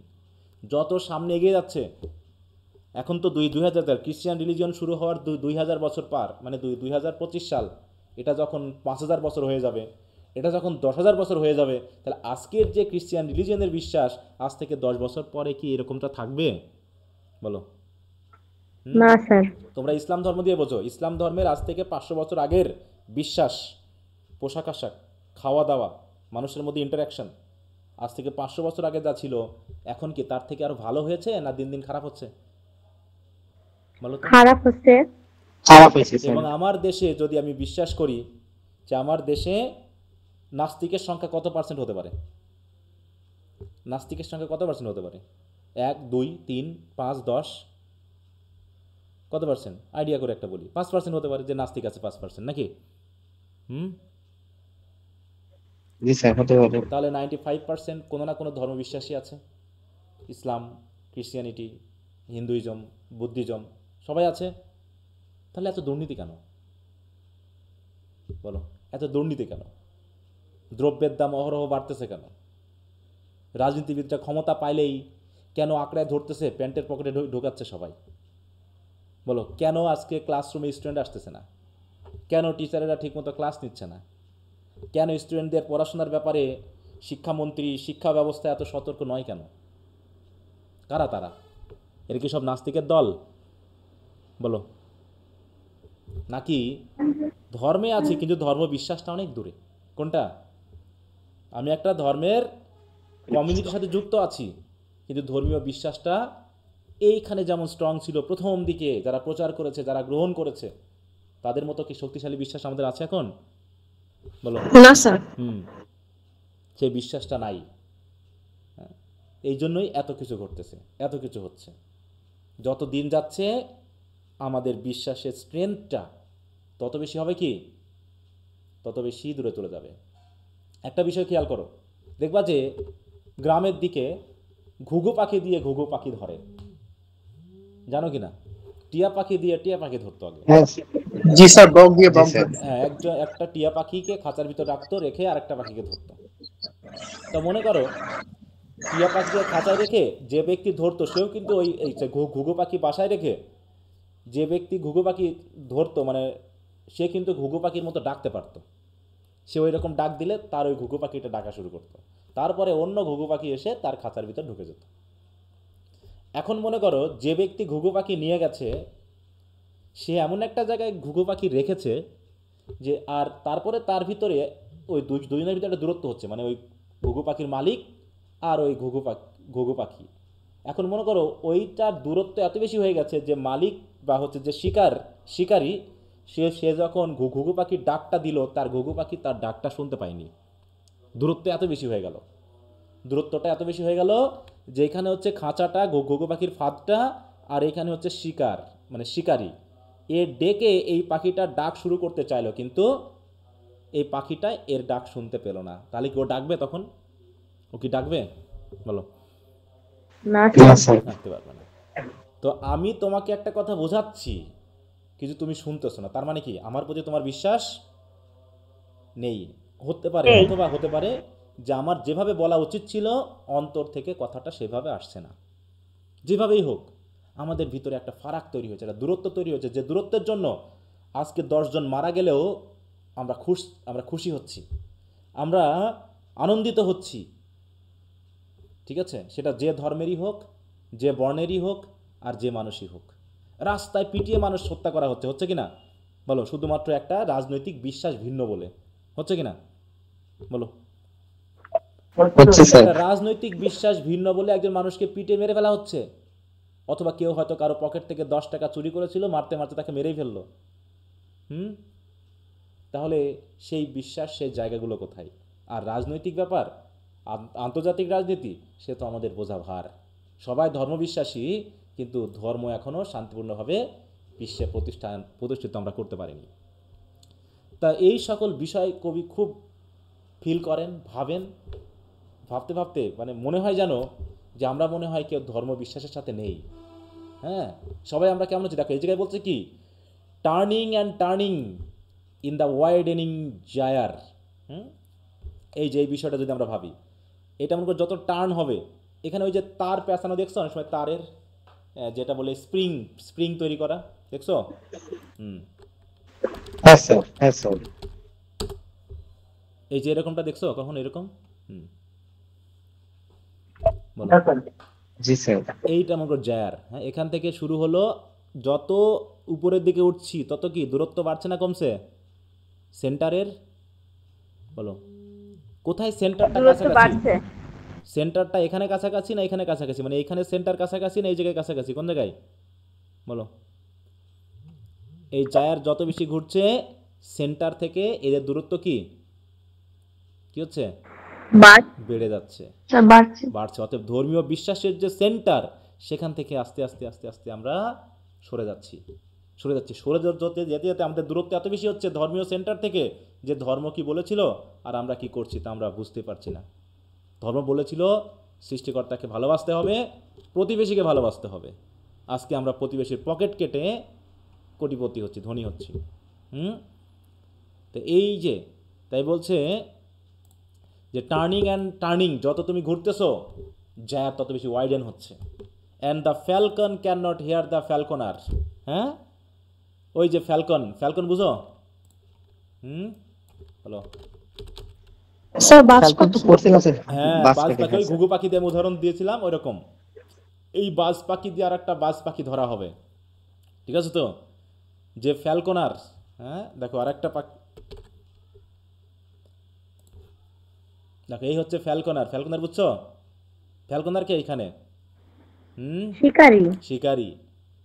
যত সামনে এগিয়ে যাচ্ছে। এখন তো 2000 খ্রিস্টিয়ান রিলিজিয়ন শুরু হওয়ার 2000 বছর পার, মানে 2025 সাল, এটা যখন 5000 বছর হয়ে যাবে, এটা যখন 10,000 বছর হয়ে যাবে, তাহলে আজকের যে খ্রিস্টিয়ান রিলিজিয়নের বিশ্বাস, আজ থেকে 10 বছর পরে কি এরকমটা থাকবে বলো? না স্যার। তোমরা ইসলাম ধর্ম দিয়ে বোঝো, ইসলাম ধর্মের আজ থেকে 500 বছর আগের বিশ্বাস, পোশাক আশাক, খাওয়া দাওয়া, মানুষের মধ্যে ইন্টারাকশন, আজ থেকে 500 বছর আগে যা ছিল, এখন কি তার থেকে আরো ভালো হয়েছে না দিন দিন খারাপ হচ্ছে বলো তো? খারাপ হচ্ছে। এবং আমার দেশে যদি আমি বিশ্বাস করি যে আমার দেশে নাস্তিকের সংখ্যা কত % হতে পারে? নাস্তিকের সংখ্যা কত পার্সেন্ট হতে পারে? 1, 2, 3, 5, 10, কত পার্সেন্ট? আইডিয়া করে একটা বলি। 5% হতে পারে যে নাস্তিক আছে 5%, নাকি? জি স্যার, হতে পারে। তাহলে 95% কোনো না কোনো ধর্মবিশ্বাসী আছে। ইসলাম, ক্রিশ্চিয়ানিটি, হিন্দুইজম, বুদ্ধিজম, সবাই আছে। তাহলে এত দুর্নীতি কেন? বলো, এত দুর্নীতি কেন? দ্রব্যের দাম অহরহ বাড়তেছে কেন? রাজনীতিবিদরা ক্ষমতা পাইলেই কেন আঁকড়ায় ধরতেছে, প্যান্টের পকেটে ঢোকাচ্ছে সবাই? বলো, কেন আজকে ক্লাসরুমে স্টুডেন্ট আসতেছে না? কেন টিচারেরা ঠিকমতো ক্লাস নিচ্ছে না? কেন স্টুডেন্টদের পড়াশোনার ব্যাপারে শিক্ষামন্ত্রী, শিক্ষা ব্যবস্থা এত সতর্ক নয় কেন? কারা তারা? এর কি সব নাস্তিকের দল? বলো। নাকি ধর্মে আছি কিন্তু ধর্ম বিশ্বাসটা অনেক দূরে? কোনটা? আমি একটা ধর্মের কমিউনিটির সাথে যুক্ত আছি, কিন্তু ধর্মীয় বিশ্বাসটা এইখানে যেমন স্ট্রং ছিল প্রথম দিকে, যারা প্রচার করেছে, যারা গ্রহণ করেছে, তাদের মতো কি শক্তিশালী বিশ্বাস আমাদের আছে এখন? বলো। না স্যার। সেই বিশ্বাসটা নাই। এই জন্যই এত কিছু ঘটতেছে, এত কিছু হচ্ছে। যত দিন যাচ্ছে আমাদের বিশ্বাসের স্ট্রেংথটা তত বেশি হবে, কি তত বেশি দূরে চলে যাবে। একটা বিষয় খেয়াল করো, দেখবা যে গ্রামের দিকে ঘুঘু পাখি দিয়ে ঘুঘু পাখি ধরে, জানো কি না? টিয়া পাখি দিয়ে টিয়া পাখি ধরতো আগে। জি স্যার, বক দিয়ে বক স্যার। ধরে। হ্যাঁ, একটা টিয়া পাখিকে খাঁচার ভিতর রাখতো, রেখে আরেকটা পাখিকে ধরতো। তো মনে করো টিয়া পাখিকে খাঁচায় রেখে যে ব্যক্তি ধরতো সেও কিন্তু ওই ঘুঘু পাখি বাসায় রেখে যে ব্যক্তি ঘুঘু পাখি ধরতো, মানে সে কিন্তু ঘুঘু পাখির মতো ডাকতে পারতো। সে ওই রকম ডাক দিলে তার ওই ঘুঘু পাখিটা ডাকা শুরু করতো। তারপরে অন্য ঘুঘু পাখি এসে তার খাঁচার ভিতর ঢুকে যেত। এখন মনে করো যে ব্যক্তি ঘুঘু পাখি নিয়ে গেছে সে এমন একটা জায়গায় ঘুঘু পাখি রেখেছে যে, আর তারপরে তার ভিতরে ওই দুজনের ভিতরে একটা দূরত্ব হচ্ছে, মানে ওই ঘুঘু পাখির মালিক আর ওই ঘুঘু পাখি। এখন মনে করো ওইটার দূরত্ব এত বেশি হয়ে গেছে যে মালিক বা হচ্ছে যে শিকারী সে যখন ঘুঘু পাখির ডাকটা দিল, তার ঘুঘু পাখি তার ডাকটা শুনতে পায়নি। দূরত্ব এত বেশি হয়ে গেল, দূরত্বটা এত বেশি হয়ে গেল যে এখানে হচ্ছে খাঁচাটা, ঘুঘু পাখির ফাঁদটা, আর এখানে হচ্ছে শিকার, মানে শিকারী। এর ডেকে এই পাখিটার ডাক শুরু করতে চাইলো, কিন্তু এই পাখিটা এর ডাক শুনতে পেল না। তাহলে কি ও ডাকবে? তখন ও কি ডাকবে? বলো। না না স্যার। স্যার। ডাকতে পারবে না। তো আমি তোমাকে একটা কথা বোঝাচ্ছি কিন্তু তুমি শুনতেছো না, তার মানে কি আমার প্রতি তোমার বিশ্বাস নেই। হতে পারে, অথবা হতে পারে যে আমার যেভাবে বলা উচিত ছিল অন্তর থেকে কথাটা সেভাবে আসছে না। যেভাবেই হোক আমাদের ভিতরে একটা ফারাক তৈরি হয়েছে, একটা দূরত্ব তৈরি হয়েছে, যে দূরত্বের জন্য আজকে 10 জন মারা গেলেও আমরা খুশি হচ্ছি, আমরা আনন্দিত হচ্ছি। ঠিক আছে, সেটা যে ধর্মেরই হোক, যে বর্ণেরই হোক, আর যে মানুষই হোক। রাস্তায় পিটিয়ে মানুষ হত্যা করা হচ্ছে কি না? বলো, শুধুমাত্র একটা রাজনৈতিক বিশ্বাস ভিন্ন বলে। হচ্ছে কি না? বলো। হচ্ছে স্যার। একটা রাজনৈতিক বিশ্বাস ভিন্ন বলে একজন মানুষকে পিটে মেরে ফেলা হচ্ছে, অথবা কেউ হয়তো কারো পকেট থেকে 10 টাকা চুরি করেছিল, মারতে মারতে তাকে মেরেই ফেললো। তাহলে সেই বিশ্বাস, সেই জায়গাগুলো কোথায়? আর রাজনৈতিক ব্যাপার, আন্তর্জাতিক রাজনীতি, সে তো আমাদের বোঝা ভার। সবাই ধর্মবিশ্বাসী, কিন্তু ধর্ম এখনও শান্তিপূর্ণভাবে বিশ্বে প্রতিষ্ঠিত আমরা করতে পারিনি। তা এই সকল বিষয় কবি খুব ফিল করেন, ভাবতে ভাবতে মানে মনে হয় যেন যে আমরা মনে হয় কেউ ধর্ম বিশ্বাসের সাথে নেই। হ্যাঁ, সবাই আমরা কেমন হচ্ছে দেখো, এই জায়গায় বলছে কি, turning and turning in the widening gyre. এই যে এই বিষয়টা যদি আমরা ভাবি, এটা মনে করি যত টার্ন হবে, এখানে ওই যে তার পেঁচানো দেখছো অনেক সময়, তারের যেটা বলে স্প্রিং তৈরি করা, দেখছো? হ্যাঁ স্যার, হ্যাঁ স্যার। এই যে এরকমটা দেখছো কখন? এরকম বলো। জি স্যার। এইটা মনে করো জায়ার। হ্যাঁ, এখান থেকে শুরু হলো, যত উপরের দিকে উঠছি তত কি দূরত্ব বাড়ছে না কমছে সেন্টারের? বলো, কোথায় সেন্টারটা দূরত্ব কাছাকাছি? বাড়ছে। সেন্টারটা এখানে কাছাকাছি না এখানে কাছাকাছি? মানে এখানে সেন্টার কাছাকাছি না এই জায়গায় কাছাকাছি? কোন জায়গায়? বলো। এই জায়ার যত বেশি ঘুরছে সেন্টার থেকে এদের দূরত্ব কি হচ্ছে? বেড়ে যাচ্ছে, স্যার বাড়ছে। বাড়ছে। অতএব ধর্মীয় বিশ্বাসের যে সেন্টার, সেখান থেকে আস্তে আস্তে আস্তে আস্তে আমরা সরে যাচ্ছি, সরে যেতে যেতে যেতে আমাদের দূরত্ব এত বেশি হচ্ছে ধর্মীয় সেন্টার থেকে, যে ধর্ম কি বলেছিল আর আমরা কি করছি তা আমরা বুঝতে পারছি না। ধর্ম বলেছিল সৃষ্টিকর্তাকে ভালোবাসতে হবে, প্রতিবেশীকে ভালোবাসতে হবে। আজকে আমরা প্রতিবেশীর পকেট কেটে কোটিপতি হচ্ছি, ধনী হচ্ছি। তো এই যে, তাই বলছে যে টার্নিং যত তুমি ঘুরতেছো, জ্যাপ তত বেশি ওয়াইডেন হচ্ছে। And the falcon can not hear the ফ্যালকনার। হ্যাঁ, ওই যে ফ্যালকন বুঝো? হলো স্যার বাজ ফ্যালকন তো পাখি। পড়তে গেছে। হ্যাঁ, বাজ বাজ পাখি, পাখি, হ্যাঁ ওই স্যার। ঘুঘু পাখি দিয়ে আমি উদাহরণ দিয়েছিলাম, ওই রকম এই বাজ পাখি দিয়ে আর একটা বাজ পাখি ধরা হবে। ঠিক আছে তো, যে ফ্যালকনার, হ্যাঁ দেখো আর একটা পাখি, দেখো এই হচ্ছে ফ্যালকনার বুঝছো? ফ্যালকনার কে এখানে? শিকারি। শিকারি।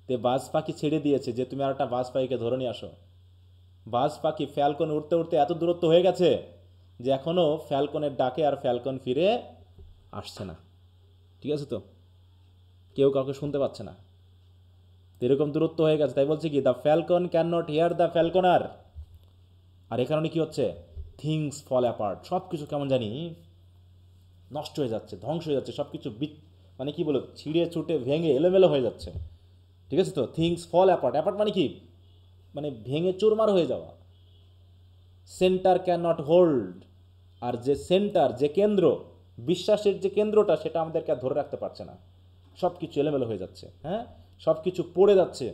তে বাজ পাখি ছেড়ে দিয়েছে যে তুমি আর একটা বাজ পাখিকে ধরে নিয়ে আসো। বাজ পাখি ফ্যালকন উড়তে উড়তে এত দূরত্ব হয়ে গেছে যে এখনও ফ্যালকনের ডাকে আর ফ্যালকন ফিরে আসছে না। ঠিক আছে তো, কেউ কাউকে শুনতে পাচ্ছে না, এরকম দূরত্ব হয়ে গেছে। তাই বলছে কি, the falcon can not hear the falconer. আর এ কারণে কী হচ্ছে, থিংস ফল অ্যাপার্ট, সব কিছু কেমন জানি নষ্ট হয়ে যাচ্ছে, ধ্বংস হয়ে যাচ্ছে, সব কিছু মানে কি বলো, ছিঁড়ে ছুটে ভেঙে এলোমেলো হয়ে যাচ্ছে। ঠিক আছে তো, থিংস ফল অ্যাপার্ট, অ্যাপার্ট মানে কি, মানে ভেঙে চুরমার হয়ে যাওয়া। সেন্টার ক্যান নট হোল্ড, আর যে সেন্টার, যে কেন্দ্র, বিশ্বাসের যে কেন্দ্রটা, সেটা আমাদেরকে আর ধরে রাখতে পারছে না। সব কিছু এলোমেলো হয়ে যাচ্ছে, হ্যাঁ, সব কিছু পড়ে যাচ্ছে,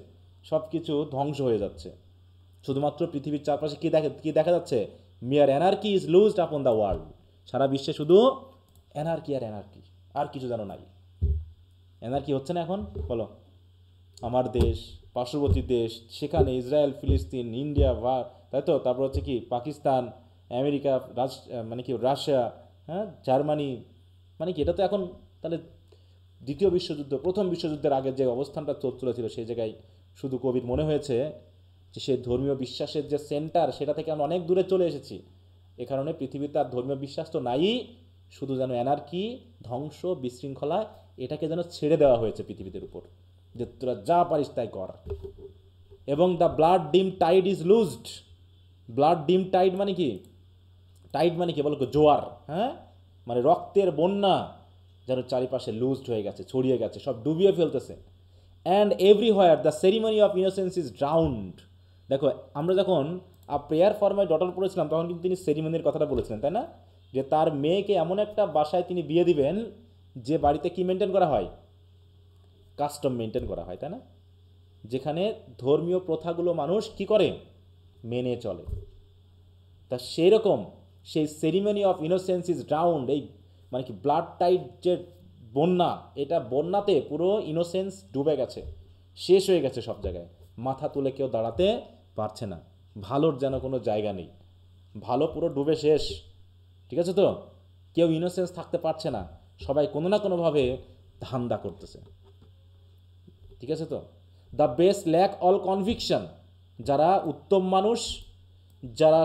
সব কিছু ধ্বংস হয়ে যাচ্ছে। শুধুমাত্র পৃথিবীর চারপাশে কি দেখা যাচ্ছে, মিয়ার anarchy is লুজড upon the world. সারা বিশ্বে শুধু অ্যানার্কি আর অ্যানার্কি, আর কিছু যেন নাই। অ্যানার্কি হচ্ছে না এখন, বলো? আমার দেশ, পার্শ্ববর্তী দেশ, সেখানে ইসরায়েল, ফিলিস্তিন, ইন্ডিয়া, তাই তো, তারপর হচ্ছে কি পাকিস্তান, আমেরিকা, মানে কি রাশিয়া, হ্যাঁ, জার্মানি, মানে কি এটা তো এখন তাহলে দ্বিতীয় বিশ্বযুদ্ধ, প্রথম বিশ্বযুদ্ধের আগে যে অবস্থানটা চলেছিল, সেই জায়গায় শুধু কোভিড মনে হয়েছে যে সেই ধর্মীয় বিশ্বাসের যে সেন্টার, সেটা থেকে আমরা অনেক দূরে চলে এসেছি। এ কারণে পৃথিবীতে আর ধর্মীয় বিশ্বাস তো নাই, শুধু যেন অ্যানার্কি, ধ্বংস, বিশৃঙ্খলা, এটাকে যেন ছেড়ে দেওয়া হয়েছে পৃথিবীদের উপর, যে তোরা যা পারিস তাই কর। এবং দ্য ব্লাড ডিম টাইড ইজ লুজড। ব্লাড ডিম টাইড মানে কি, টাইড মানে কি বলো, জোয়ার, হ্যাঁ, মানে রক্তের বন্যা যেন চারিপাশে লুজড হয়ে গেছে, ছড়িয়ে গেছে, সব ডুবিয়ে ফেলতেছে। And everywhere the ceremony of innocence is drowned. দেখো, আমরা যখন প্রেয়ার ফর মাই ডটার পড়েছিলাম, তখন কিন্তু তিনি সেরিমনির কথাটা বলেছিলেন, তাই না? যে তার মেয়েকে এমন একটা বাসায় তিনি বিয়ে দিবেন, যে বাড়িতে কি মেনটেন করা হয়, কাস্টম মেনটেন করা হয়, তাই না? যেখানে ধর্মীয় প্রথাগুলো মানুষ কি করে, মেনে চলে। তা সেই রকম সেই ceremony of innocence is drowned, এই মানে কি ব্লাড টাইড যে বন্যা, এটা বন্যাতে পুরো ইনোসেন্স ডুবে গেছে, শেষ হয়ে গেছে সব জায়গায়। মাথা তুলে কেউ দাঁড়াতে পারছে না, ভালোর যেন কোনো জায়গা নেই, ভালো পুরো ডুবে শেষ। ঠিক আছে তো, কেউ ইনোসেন্স থাকতে পারছে না, সবাই কোনো না কোনোভাবে ধান্দা করতেছে। ঠিক আছে তো, the best lack all conviction. যারা উত্তম মানুষ, যারা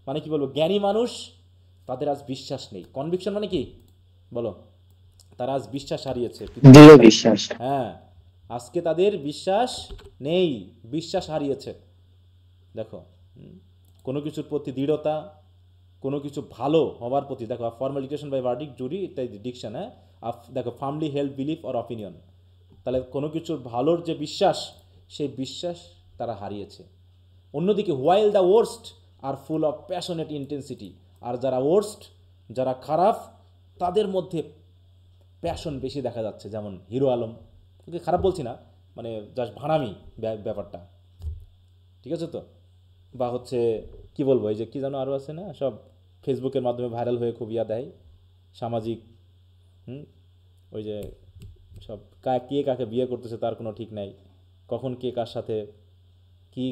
মানে কি বলবো জ্ঞানী মানুষ, তাদের আজ বিশ্বাস নেই। কনভিকশন মানে কি বলো, তারা আজ বিশ্বাস হারিয়েছে। দৃঢ় বিশ্বাস। হ্যাঁ, আজকে তাদের বিশ্বাস নেই, বিশ্বাস হারিয়েছে। দেখো, কোনো কিছুর প্রতি দৃঢ়তা, কোনো কিছু ভালো হওয়ার প্রতি, দেখো ফর্মালিকেশন বাই ভার্ডিক্ট, জুরি ইত্যাদি ডিকশন, হ্যাঁ, দেখো firmly held belief or opinion. তাহলে কোনো কিছুর ভালোর যে বিশ্বাস, সেই বিশ্বাস তারা হারিয়েছে। অন্যদিকে while the worst are full of passionate intensity. আর যারা ওয়ার্স্ট, যারা খারাপ, তাদের মধ্যে প্যাশন বেশি দেখা যাচ্ছে। যেমন হিরো আলম, ওকে খারাপ বলছি না, মানে জাস্ট ভাড়ামি ব্যাপারটা। ঠিক আছে তো, বা হচ্ছে কি বলবো, এই যে কী যেন আরও আছে না, সব ফেসবুকের মাধ্যমে ভাইরাল হয়ে খুব দেয় সামাজিক, ওই যে সব কে কাকে বিয়ে করতেছে তার কোনো ঠিক নাই, কখন কে কার সাথে কি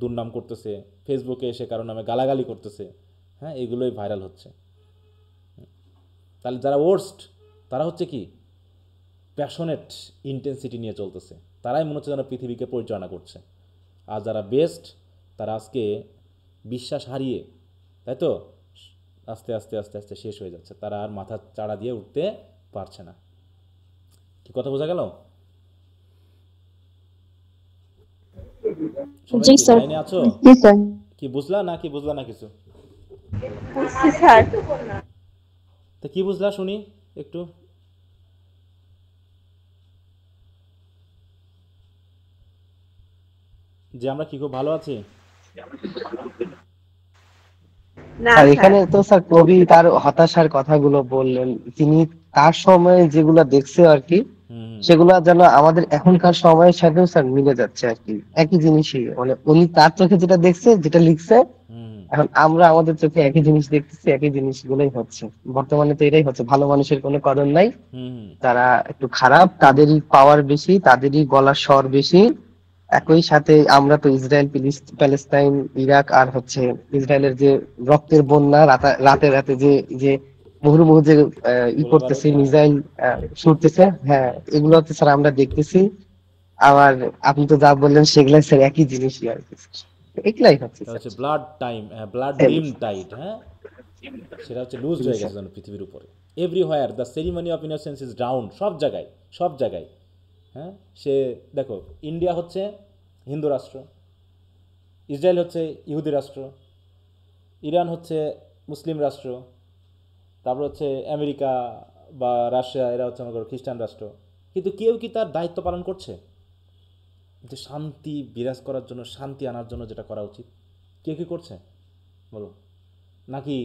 দুর্নাম করতেছে, ফেসবুকে এসে কারো নামে গালাগালি করতেছে, হ্যাঁ, এগুলোই ভাইরাল হচ্ছে। তাহলে যারা ওয়ার্স্ট, তারা হচ্ছে কি প্যাশনেট ইন্টেন্সিটি নিয়ে চলতেছে, তারাই মনে হচ্ছে যেন পৃথিবীকে পরিচালনা করছে। আর যারা বেস্ট, তারা আজকে বিশ্বাস হারিয়ে, তাই তো, আস্তে আস্তে আস্তে আস্তে শেষ হয়ে যাচ্ছে, তারা আর মাথা চাড়া দিয়ে উঠতে পারছে না। কি কথা বোঝা গেল? সবাই জি কি স্যার। লাইনে আছো? জি স্যার। কি বুঝলা না কি বুঝলা না কিছু? বুঝছি স্যার। তা কি বুঝলা শুনি একটু। যে আমরা কি খুব ভালো আছি? না আর স্যার, এখানে তো স্যার কবি তার হতাশার কথাগুলো বললেন, তিনি তার সময়ে যেগুলো দেখছে আর কি, হুম সেগুলো যেন আমাদের এখনকার সময়ের সাথেও স্যার মিলে যাচ্ছে আর কি, একই জিনিসই, মানে উনি তার চোখে যেটা দেখছে যেটা লিখছে, হুম এখন আমরা আমাদের চোখে একই জিনিস দেখতেছি, একই জিনিসগুলোই হচ্ছে বর্তমানে। তো এটাই হচ্ছে, ভালো মানুষের কোনো কদর নাই, হুম হুম যারা একটু খারাপ তাদেরই পাওয়ার বেশি, তাদেরই গলার স্বর বেশি। একই সাথে আমরা তো ইসরায়েল, প্যালেস্তাইন, ইরাক আর হচ্ছে ইসরায়েলের যে রক্তের বন্যা, রাতে রাতে যে যে মুহুর্মুহু যে গোলা বারুদ, করতেছে, হ্যাঁ। মিসাইল ছুটতেছে, হ্যাঁ, এগুলো তো স্যার আমরা দেখতেছি। আবার আপনি তো যা বললেন সেগুলাই স্যার একই জিনিসই আর কি, এগুলাই হচ্ছে এটা স্যার। হচ্ছে ব্লাড টাইম, ব্লাড ডিম টাইট, হ্যাঁ, সেটা হচ্ছে লুজ জি হয়ে স্যার। গেছে যেন পৃথিবীর উপরে। Everywhere the ceremony of innocence is down, সব জায়গায়, সব জায়গায়। হ্যাঁ, সে দেখো, ইন্ডিয়া হচ্ছে হিন্দু রাষ্ট্র, ইসরায়েল হচ্ছে ইহুদি রাষ্ট্র, ইরান হচ্ছে মুসলিম রাষ্ট্র, তারপর হচ্ছে আমেরিকা বা রাশিয়া, এরা হচ্ছে মনে করো খ্রিস্টান রাষ্ট্র। কিন্তু কেউ কি তার দায়িত্ব পালন করছে যে শান্তি বিরাজ করার জন্য, শান্তি আনার জন্য যেটা করা উচিত? কেউ কি করছে বলো? নাকি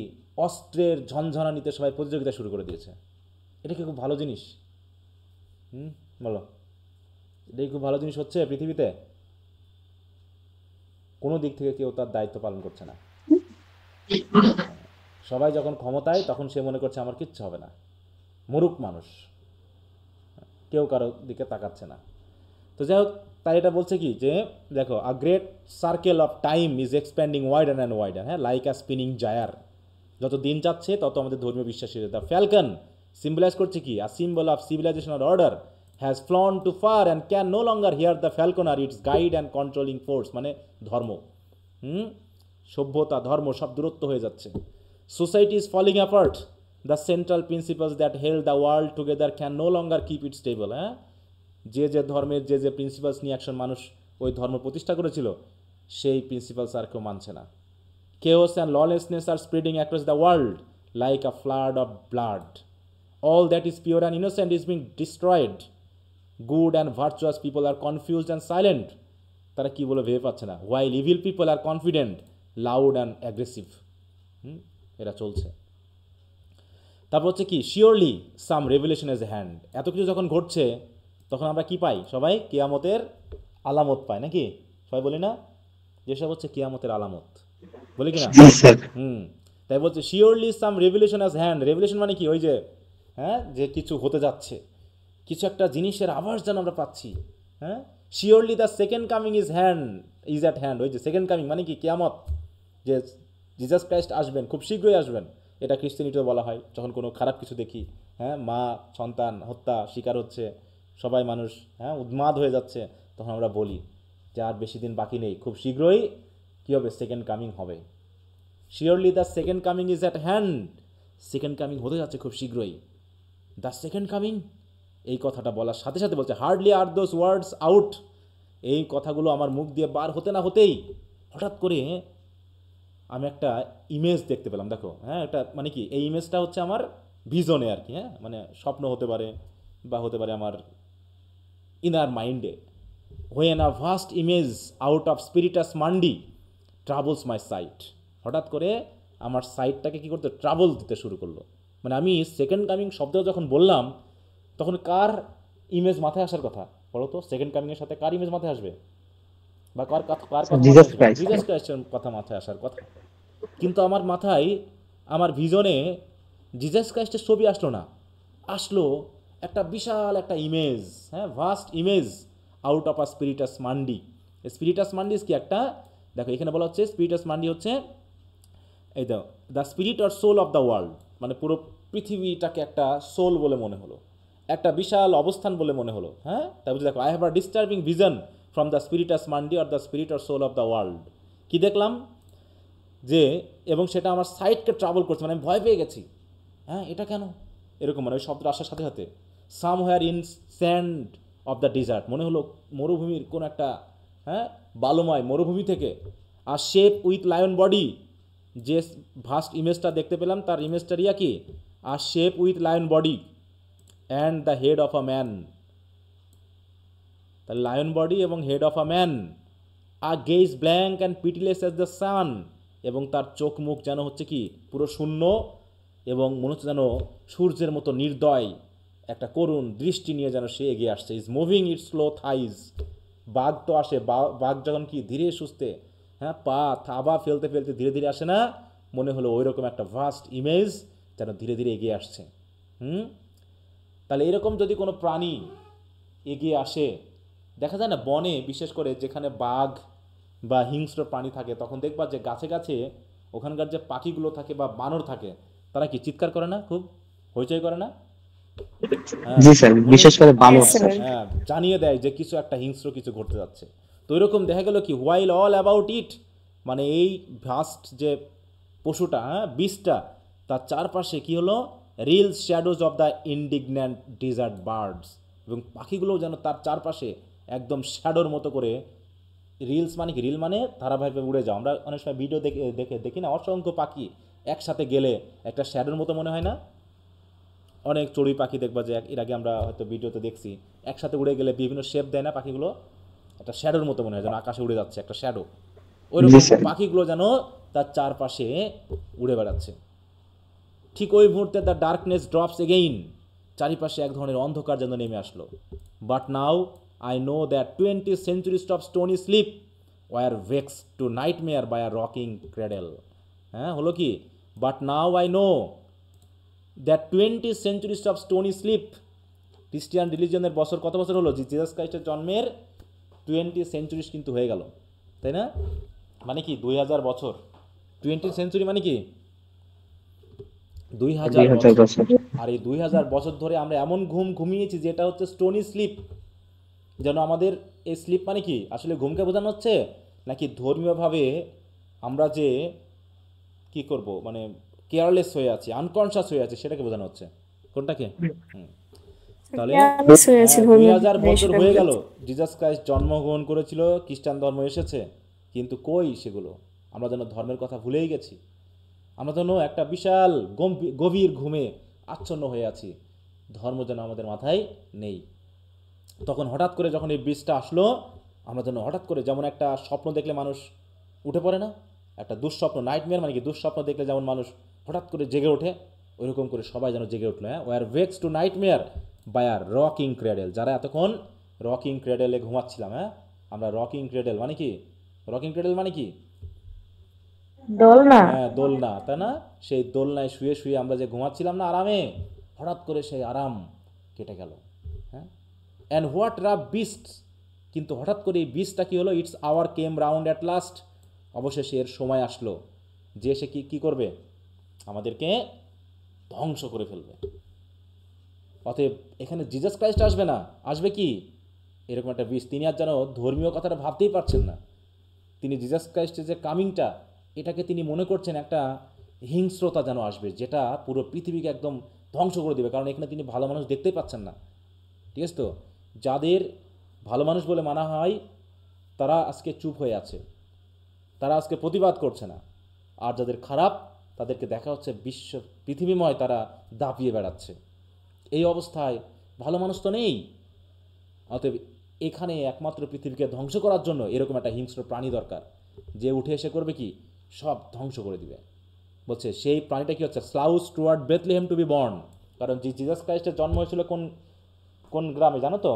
অস্ত্রের ঝনঝনানিতে সবাই প্রতিযোগিতা শুরু করে দিয়েছে? এটা কি খুব ভালো জিনিস? বলো, এটাই খুব ভালো জিনিস হচ্ছে পৃথিবীতে? কোনো দিক থেকে কেউ তার দায়িত্ব পালন করছে না। সবাই যখন ক্ষমতায়, তখন সে মনে করছে আমার কিচ্ছু হবে না। মূর্খ মানুষ, কেউ কারো দিকে তাকাচ্ছে না। তো যাই হোক, তাই এটা বলছে কি যে দেখো, a great circle of time is expanding wider and wider, হ্যাঁ, লাইক আ স্পিনিং জায়ার। যত দিন যাচ্ছে তত আমাদের ধর্মীয় বিশ্বাসী, দ্য ফ্যালকন সিম্বলাইজ করছে কি, আ সিম্বল অফ সিভিলাইজেশন আর order has flown too far and can no longer hear the falcon আর its guide and controlling force, মানে ধর্ম। সভ্যতা, ধর্ম সব দূরত্ব হয়ে যাচ্ছে। Society is falling apart, the central principles that held the world together can no longer keep it stable, হ্যাঁ। যে যে ধর্মের যে যে প্রিন্সিপালস নিয়ে একজন মানুষ ওই ধর্ম প্রতিষ্ঠা করেছিল, সেই প্রিন্সিপালস আর কেউ মানছে না। Chaos and lawlessness are spreading across the world like a flood of blood. All that is pure and innocent is being destroyed. Good and virtuous people are confused and silent. তারা কি বলে ভেবে পাচ্ছে না। While evil people are confident, loud and aggressive. এরা চলছে। তারপর হচ্ছে কি, surely some revelation as a hand. এত কিছু যখন ঘটছে, তখন আমরা কি পাই? সবাই কিয়ামতের আলামত পাই, নাকি? সবাই বলি না, যেসব হচ্ছে কিয়ামতের আলামত, বলি কিনা? জি স্যার। তাই বলছে শিওরলি সাম রেভেলেশন অ্যাজ হ্যান্ড। রেভেলেশন মানে কি? ওই যে, হ্যাঁ, যে কিছু হতে যাচ্ছে, কিছু একটা জিনিসের আভাস যেন আমরা পাচ্ছি। হ্যাঁ, surely the second coming is at hand. ওই যে সেকেন্ড কামিং মানে কি? কিয়ামত, যে জিসাস ক্রাইস্ট আসবেন, খুব শীঘ্রই আসবেন। এটা খ্রিস্টানিটিতে বলা হয় যখন কোনো খারাপ কিছু দেখি, হ্যাঁ, মা সন্তান হত্যা শিকার হচ্ছে, সবাই মানুষ, হ্যাঁ, উন্মাদ হয়ে যাচ্ছে, তখন আমরা বলি যে আর বেশি দিন বাকি নেই, খুব শীঘ্রই কী হবে? সেকেন্ড কামিং হবে। Surely the second coming is at hand. Second coming হতে যাচ্ছে খুব শীঘ্রই। দ্য সেকেন্ড কামিং, এই কথাটা বলার সাথে সাথে বলছে hardly are those words out. এই কথাগুলো আমার মুখ দিয়ে বার হতে না হতেই হঠাৎ করে আমি একটা ইমেজ দেখতে পেলাম। দেখো, হ্যাঁ, এটা মানে কি? এই ইমেজটা হচ্ছে আমার ভিজনে আর কি, হ্যাঁ, মানে স্বপ্ন হতে পারে বা হতে পারে আমার ইনার মাইন্ডে। When a vast image out of Spiritus Mundi travels my sight. হঠাৎ করে আমার সাইটটাকে কী করতে, ট্রাভেল দিতে শুরু করলো। মানে আমি সেকেন্ড কামিং শব্দ যখন বললাম, তখন কার ইমেজ মাথায় আসার কথা বলো তো? সেকেন্ড কামিংয়ের সাথে কার ইমেজ মাথায় আসবে? বা কার কথা মাথায় জিসাস আসবে? ক্রাইস্ট। জিসাস ক্রাইস্টের কথা মাথায় আসার কথা। কিন্তু আমার মাথায়, আমার ভিজনে জিসাস ক্রাইস্টের ছবি আসলো না, আসলো একটা বিশাল একটা ইমেজ, হ্যাঁ, vast image out of a স্পিরিটাস mandi. স্পিরিটাস mandi কি একটা, দেখো এখানে বলা হচ্ছে স্পিরিটাস মান্ডি হচ্ছে এই the spirit or soul of the world, মানে পুরো পৃথিবীটাকে একটা সোল বলে মনে হলো, একটা বিশাল অবস্থান বলে মনে হলো। হ্যাঁ, তারপর দেখো, I have a disturbing vision from the spiritus mundi or the spirit or soul of the world. কী দেখলাম? যে এবং সেটা আমার সাইডকে ট্রাভেল করছে, মানে আমি ভয় পেয়ে গেছি। হ্যাঁ, এটা কেন এরকম, মানে ওই শব্দটা আসার সাথে সাথে somewhere in sand of the desert, মনে হলো মরুভূমির কোন একটা, হ্যাঁ, বালুময় মরুভূমি থেকে। আর শেপ উইথ লায়ন বডি, যে ভাস্ট ইমেজটা দেখতে পেলাম তার ইমেজটা রিয়া কি, আর shape with lion body and the head of a man, তাহলে লায়ন বডি এবং হেড অফ আ ম্যান। আর gaze blank and pitiless as the sun, এবং তার চোখ মুখ যেন হচ্ছে কি পুরো শূন্য এবং মনে হচ্ছে যেন সূর্যের মতো নির্দয় একটা করুণ দৃষ্টি নিয়ে যেন সে এগিয়ে আসছে। Is moving it slow thighs, বাঘ তো আসে, বাঘ যখন কি ধীরে সুস্থে, হ্যাঁ, পা থাবা ফেলতে ফেলতে ধীরে ধীরে আসে না, মনে হলো ওই রকম একটা ভাস্ট ইমেজ যেন ধীরে ধীরে এগিয়ে আসছে। তাহলে এরকম যদি কোনো প্রাণী এগিয়ে আসে, দেখা যায় না বনে, বিশেষ করে যেখানে বাঘ বা হিংস্র প্রাণী থাকে, তখন দেখবা যে গাছে গাছে ওখানকার যে পাখিগুলো থাকে বা বানর থাকে, তারা কি চিৎকার করে না, খুব হইচই করে না? হ্যাঁ, জি স্যার, বিশেষ করে বানর Yes, sir. স্যার। হ্যাঁ, জানিয়ে দেয় যে কিছু একটা হিংস্র কিছু ঘটতে যাচ্ছে। তো এরকম দেখা গেল কি, হোয়াইল অল অ্যাবাউট ইট, মানে এই ভাস্ট যে পশুটা, হ্যাঁ, বিস্টটা, তার চারপাশে কি হলো, reel shadows of the indignant desert birds, এবং পাখিগুলো যেন তার চারপাশে একদম শ্যাডোর মতো করে, রিলস মানে কি, রিল মানে ধারাবাহিকভাবে উড়ে যাও। আমরা অনেক সময় ভিডিও দেখি না, অসংখ্য পাখি একসাথে গেলে একটা শ্যাডোর মতো মনে হয় না? অনেক চড়ুই পাখি দেখবা যে এর আগে আমরা হয়তো ভিডিওতে দেখছি, একসাথে উড়ে গেলে বিভিন্ন শেপ দেয় না পাখিগুলো, একটা শ্যাডোর মতো মনে হয় যেন আকাশে উড়ে যাচ্ছে একটা শ্যাডো। ওই জি রকম স্যার। পাখিগুলো যেন তার চারপাশে উড়ে বেড়াচ্ছে। ঠিক ওই মুহূর্তে দ্য ডার্কনেস ড্রপস এগেইন, চারিপাশে এক ধরনের অন্ধকার যেন নেমে আসলো। But now I know that 20 centuries of stony sleep were vax to nightmare by a rocking cradle. হ্যাঁ, হলো কি, but now I know that 20 centuries of stony sleep, Christian রিলিজনের বছর কত বছর হলো, জিসাস ক্রাইস্টের জন্মের 20 সেঞ্চুরিজ কিন্তু হয়ে গেল, তাই না? মানে কি 2000 বছর, 20 সেঞ্চুরি মানে কি 2000 2000 বছর। বছর। আর এই 2000 বছর ধরে আমরা এমন ঘুমিয়েছি যেটা হচ্ছে স্টোনি স্লিপ, যেন আমাদের এই স্লিপ মানে কি আসলে ঘুমকে বোঝানো হচ্ছে, নাকি ধর্মীয়ভাবে আমরা যে কি করব, মানে কেয়ারলেস হয়ে আছি, আনকনশাস হয়ে আছি, সেটাকে বোঝানো হচ্ছে, কোনটাকে? তাহলে Careless হয়ে আছে 2000 ধর্মীয় বছর হিসেবে হয়ে গেল, বলতে। জিসাস ক্রাইস্ট জন্মগ্রহণ করেছিল, খ্রিস্টান ধর্ম এসেছে, কিন্তু কই সেগুলো, আমরা যেন ধর্মের কথা ভুলেই গেছি। আমরা যেন একটা বিশাল গভীর ঘুমে আচ্ছন্ন হয়ে আছি, ধর্ম যেন আমাদের মাথায় নেই। তখন হঠাৎ করে যখন এই বীজটা আসলো, আমরা যেন হঠাৎ করে, যেমন একটা স্বপ্ন দেখলে মানুষ উঠে পড়ে না, একটা দুঃস্বপ্ন, নাইটমেয়ার মানে কি, দুঃস্বপ্ন দেখলে যেমন মানুষ হঠাৎ করে জেগে ওঠে, ওইরকম করে সবাই যেন জেগে উঠলো। হ্যাঁ, were vax to nightmare by a rocking cradle, যারা এতক্ষণ রকিং ক্রেডেলে ঘুমাচ্ছিলাম। হ্যাঁ, আমরা রকিং ক্রেডেল মানে কি, রকিং ক্রেডেল মানে কি, দোলনা। হ্যাঁ, দোলনা, তাই না? সেই দোলনায় শুয়ে শুয়ে আমরা যে ঘুমাচ্ছিলাম না আরামে, হঠাৎ করে সেই আরাম কেটে গেল। হ্যাঁ, অ্যান্ড হোয়াট রাফ বিস্ট, কিন্তু হঠাৎ করে এই বিস্টটা কী হলো, it's hour came round at last, অবশেষে এর সময় আসলো যে সে কী করবে, আমাদেরকে ধ্বংস করে ফেলবে। অতএব এখানে জিজাস ক্রাইস্ট আসবে না, আসবে কি, এরকম একটা বিষ। তিনি আর যেন ধর্মীয় কথাটা ভাবতেই পারছেন না। তিনি জিজাস ক্রাইস্টের যে কামিংটা, এটাকে তিনি মনে করছেন একটা হিংস্রতা যেন আসবে, যেটা পুরো পৃথিবীকে একদম ধ্বংস করে দেবে, কারণ এখানে তিনি ভালো মানুষ দেখতেই পাচ্ছেন না। ঠিক আছে তো, যাদের ভালো মানুষ বলে মানা হয় তারা আজকে চুপ হয়ে আছে, তারা আজকে প্রতিবাদ করছে না, আর যাদের খারাপ তাদেরকে দেখা হচ্ছে পৃথিবীময় তারা দাপিয়ে বেড়াচ্ছে। এই অবস্থায় ভালো মানুষ তো নেই। অতএব এখানে একমাত্র পৃথিবীকে ধ্বংস করার জন্য এরকম একটা হিংস্র প্রাণী দরকার, যে উঠে এসে করবে কি, সব ধ্বংস করে দিবে। বলছে সেই প্রাণীটা কি হচ্ছে, slouches toward Bethlehem to be born, কারণ যে জিজাস ক্রাইস্টের জন্ম হয়েছিল কোন কোন গ্রামে জানো তো,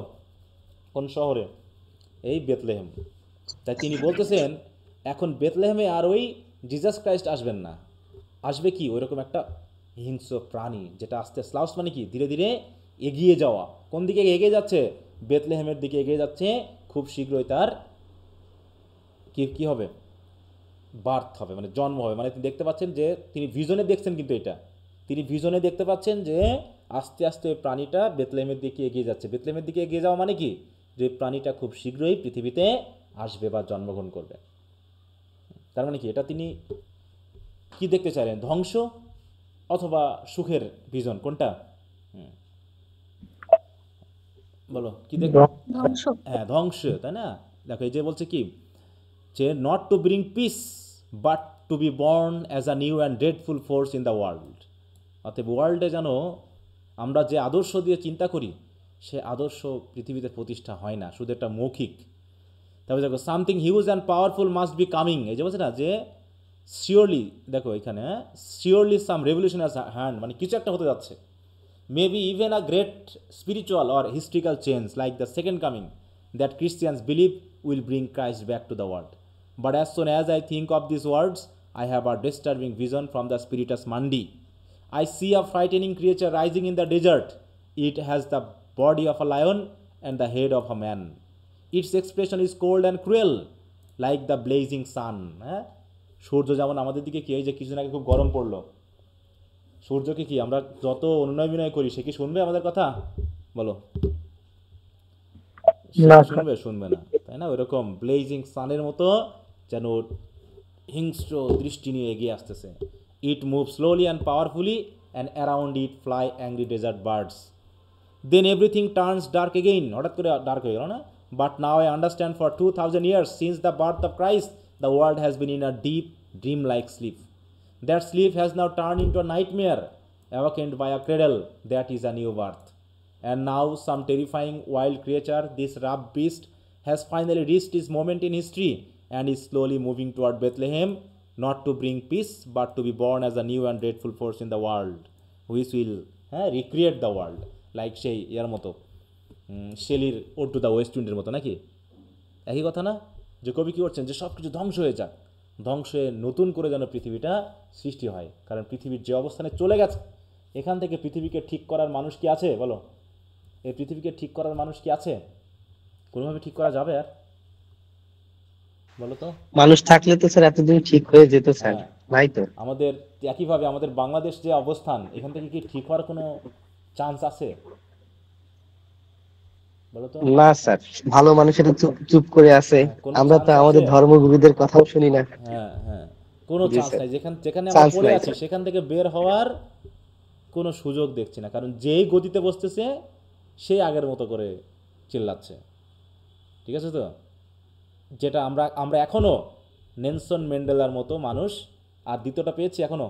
কোন শহরে, এই বেথলেহেম। তাই তিনি বলতেছেন এখন বেথলেহেমে আর ওই জিজাস ক্রাইস্ট আসবেন না, আসবে কি ওইরকম একটা হিংস্র প্রাণী, যেটা আস্তে, স্লাউস মানে কি ধীরে ধীরে এগিয়ে যাওয়া। কোন দিকে এগিয়ে যাচ্ছে, বেথলেহেমের দিকে এগিয়ে যাচ্ছে। খুব শীঘ্রই তার কি হবে, বার্থ হবে, মানে জন্ম হবে। মানে তিনি দেখতে পাচ্ছেন যে, তিনি ভিজনে দেখছেন, কিন্তু এটা তিনি ভিজনে দেখতে পাচ্ছেন যে আস্তে আস্তে ওই প্রাণীটা বেথলেহেমের দিকে এগিয়ে যাচ্ছে। বেথলেহেমের দিকে এগিয়ে যাওয়া মানে কি, যে প্রাণীটা খুব শীঘ্রই পৃথিবীতে আসবে বা জন্মগ্রহণ করবে। তার মানে কি, এটা তিনি কি দেখতে চাইলেন, ধ্বংস অথবা সুখের ভিজন, কোনটা? বলো কি দেখ, ধ্বংস। হ্যাঁ ধ্বংস, তাই না? দেখো এই যে বলছে কি, যে not to bring peace but to be born as a new and dreadful force in the world. অতএব ওয়ার্ল্ডে যেন আমরা যে আদর্শ দিয়ে চিন্তা করি সে আদর্শ পৃথিবীতে প্রতিষ্ঠা হয় না, শুধু একটা মৌখিক। তারপরে দেখো something huge and powerful must be coming, এই যে বলছে না যে শিওরলি, দেখো এখানে শিওরলি সাম রেভলিউশন অ্যাজ হ্যান্ড, মানে কিছু একটা হতে যাচ্ছে। Maybe even a great spiritual or historical change like the second coming that Christians believe will bring Christ back to the world. But as soon as I think of these words, I have a disturbing vision from the Spiritus Mundi. I see a frightening creature rising in the desert. It has the body of a lion and the head of a man. Its expression is cold and cruel, like the blazing sun. সূর্য যেমন আমাদের দিকে কি, এই যে কিছুদিন আগে খুব গরম পড়লো, সূর্যকে কি আমরা যত অনুনয় বিনয় করি সে কি শুনবে আমাদের কথা? বলো, শুনবে? শুনবে না, তাই না? ওইরকম ব্লেজিং সানের মতো যেন হিংস্র দৃষ্টি নিয়ে এগিয়ে আসতেছে। It move slowly and powerfully and around it fly angry desert birds. Then everything turns dark again, হঠাৎ করে ডার্ক হয়ে গেল না? But now I understand for 2000 years since the birth of Christ the world has been in a deep dream like sleep. That sleep has now turned into a nightmare, awakened by a cradle that is a new birth. And now some terrifying wild creature, this rough beast, has finally reached its moment in history and is slowly moving toward Bethlehem, not to bring peace, but to be born as a new and dreadful force in the world, which will recreate the world. Like সেই ইয়ার মতো, শেলির ode to the West উইন্ডের মতো, নাকি? একই কথা না? যে কবি কী করছেন, যে সব কিছু ধ্বংস হয়ে যাক, ধ্বংসে নতুন করে যেন পৃথিবীটা সৃষ্টি হয়। কারণ পৃথিবীর যে অবস্থানে চলে গেছে, এখান থেকে পৃথিবীকে ঠিক করার মানুষ কি আছে? বলো, এই পৃথিবীকে ঠিক করার মানুষ কি আছে? কোনোভাবে ঠিক করা যাবে আর? বলো তো। মানুষ থাকলে তো স্যার এতদিন ঠিক হয়ে যেত স্যার, হ্যাঁ, নাই তো। আমাদের একইভাবে আমাদের বাংলাদেশ যে অবস্থান, এখান থেকে কি ঠিক হওয়ার কোনো চান্স আছে? বলো তো। না স্যার, ভালো মানুষেরা চুপ চুপ করে আছে, কোনো আমরা তো চান্স আমাদের আছে? ধর্মগুরুদের কথাও শুনি না। হ্যাঁ হ্যাঁ, কোনো জি চান্স স্যার, নাই। যেখানে আমরা চান্স পড়ে নাই আছি স্যার। সেখান থেকে বের হওয়ার কোনো সুযোগ দেখছি না। কারণ যেই গতিতে বসতেছে সেই আগের মতো করে চিল্লাচ্ছে, ঠিক আছে তো? যেটা আমরা আমরা এখনও নেলসন ম্যান্ডেলার মতো মানুষ আর দ্বিতীয়টা পেয়েছি এখনও?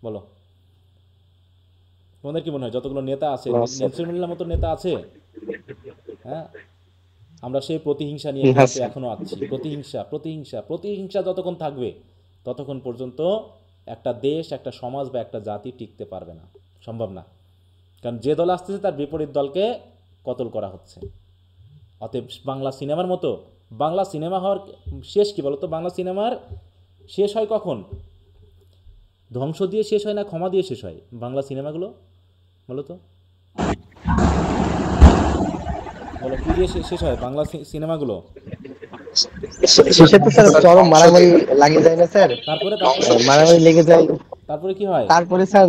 বলো, তোমাদের কি মনে হয় যতগুলো নেতা আছে, না স্যার। নেলসন ম্যান্ডেলার মতো নেতা আছে? হ্যাঁ, আমরা সেই প্রতিহিংসা নিয়ে না কিন্তু স্যার। এখনও আছি। প্রতিহিংসা প্রতিহিংসা প্রতিহিংসা যতক্ষণ থাকবে ততক্ষণ পর্যন্ত একটা দেশ, একটা সমাজ বা একটা জাতি টিকতে পারবে না, সম্ভব না। কারণ যে দল আসতেছে তার বিপরীত দলকে কতল করা হচ্ছে। অতএব বাংলা সিনেমার মতো, বাংলা সিনেমা হওয়ার শেষ কি বলো তো? বাংলা সিনেমার শেষ হয় কখন? ধ্বংস দিয়ে শেষ হয় না ক্ষমা দিয়ে শেষ হয় বাংলা সিনেমাগুলো? বলো তো, বলো কি দিয়ে শেষ হয় বাংলা সিনেমাগুলো? শেষে তো স্যার চরম মারামারি লাগে যায় না স্যার? তারপরে মারামারি লেগে যায়, তারপরে কি হয়? তারপরে স্যার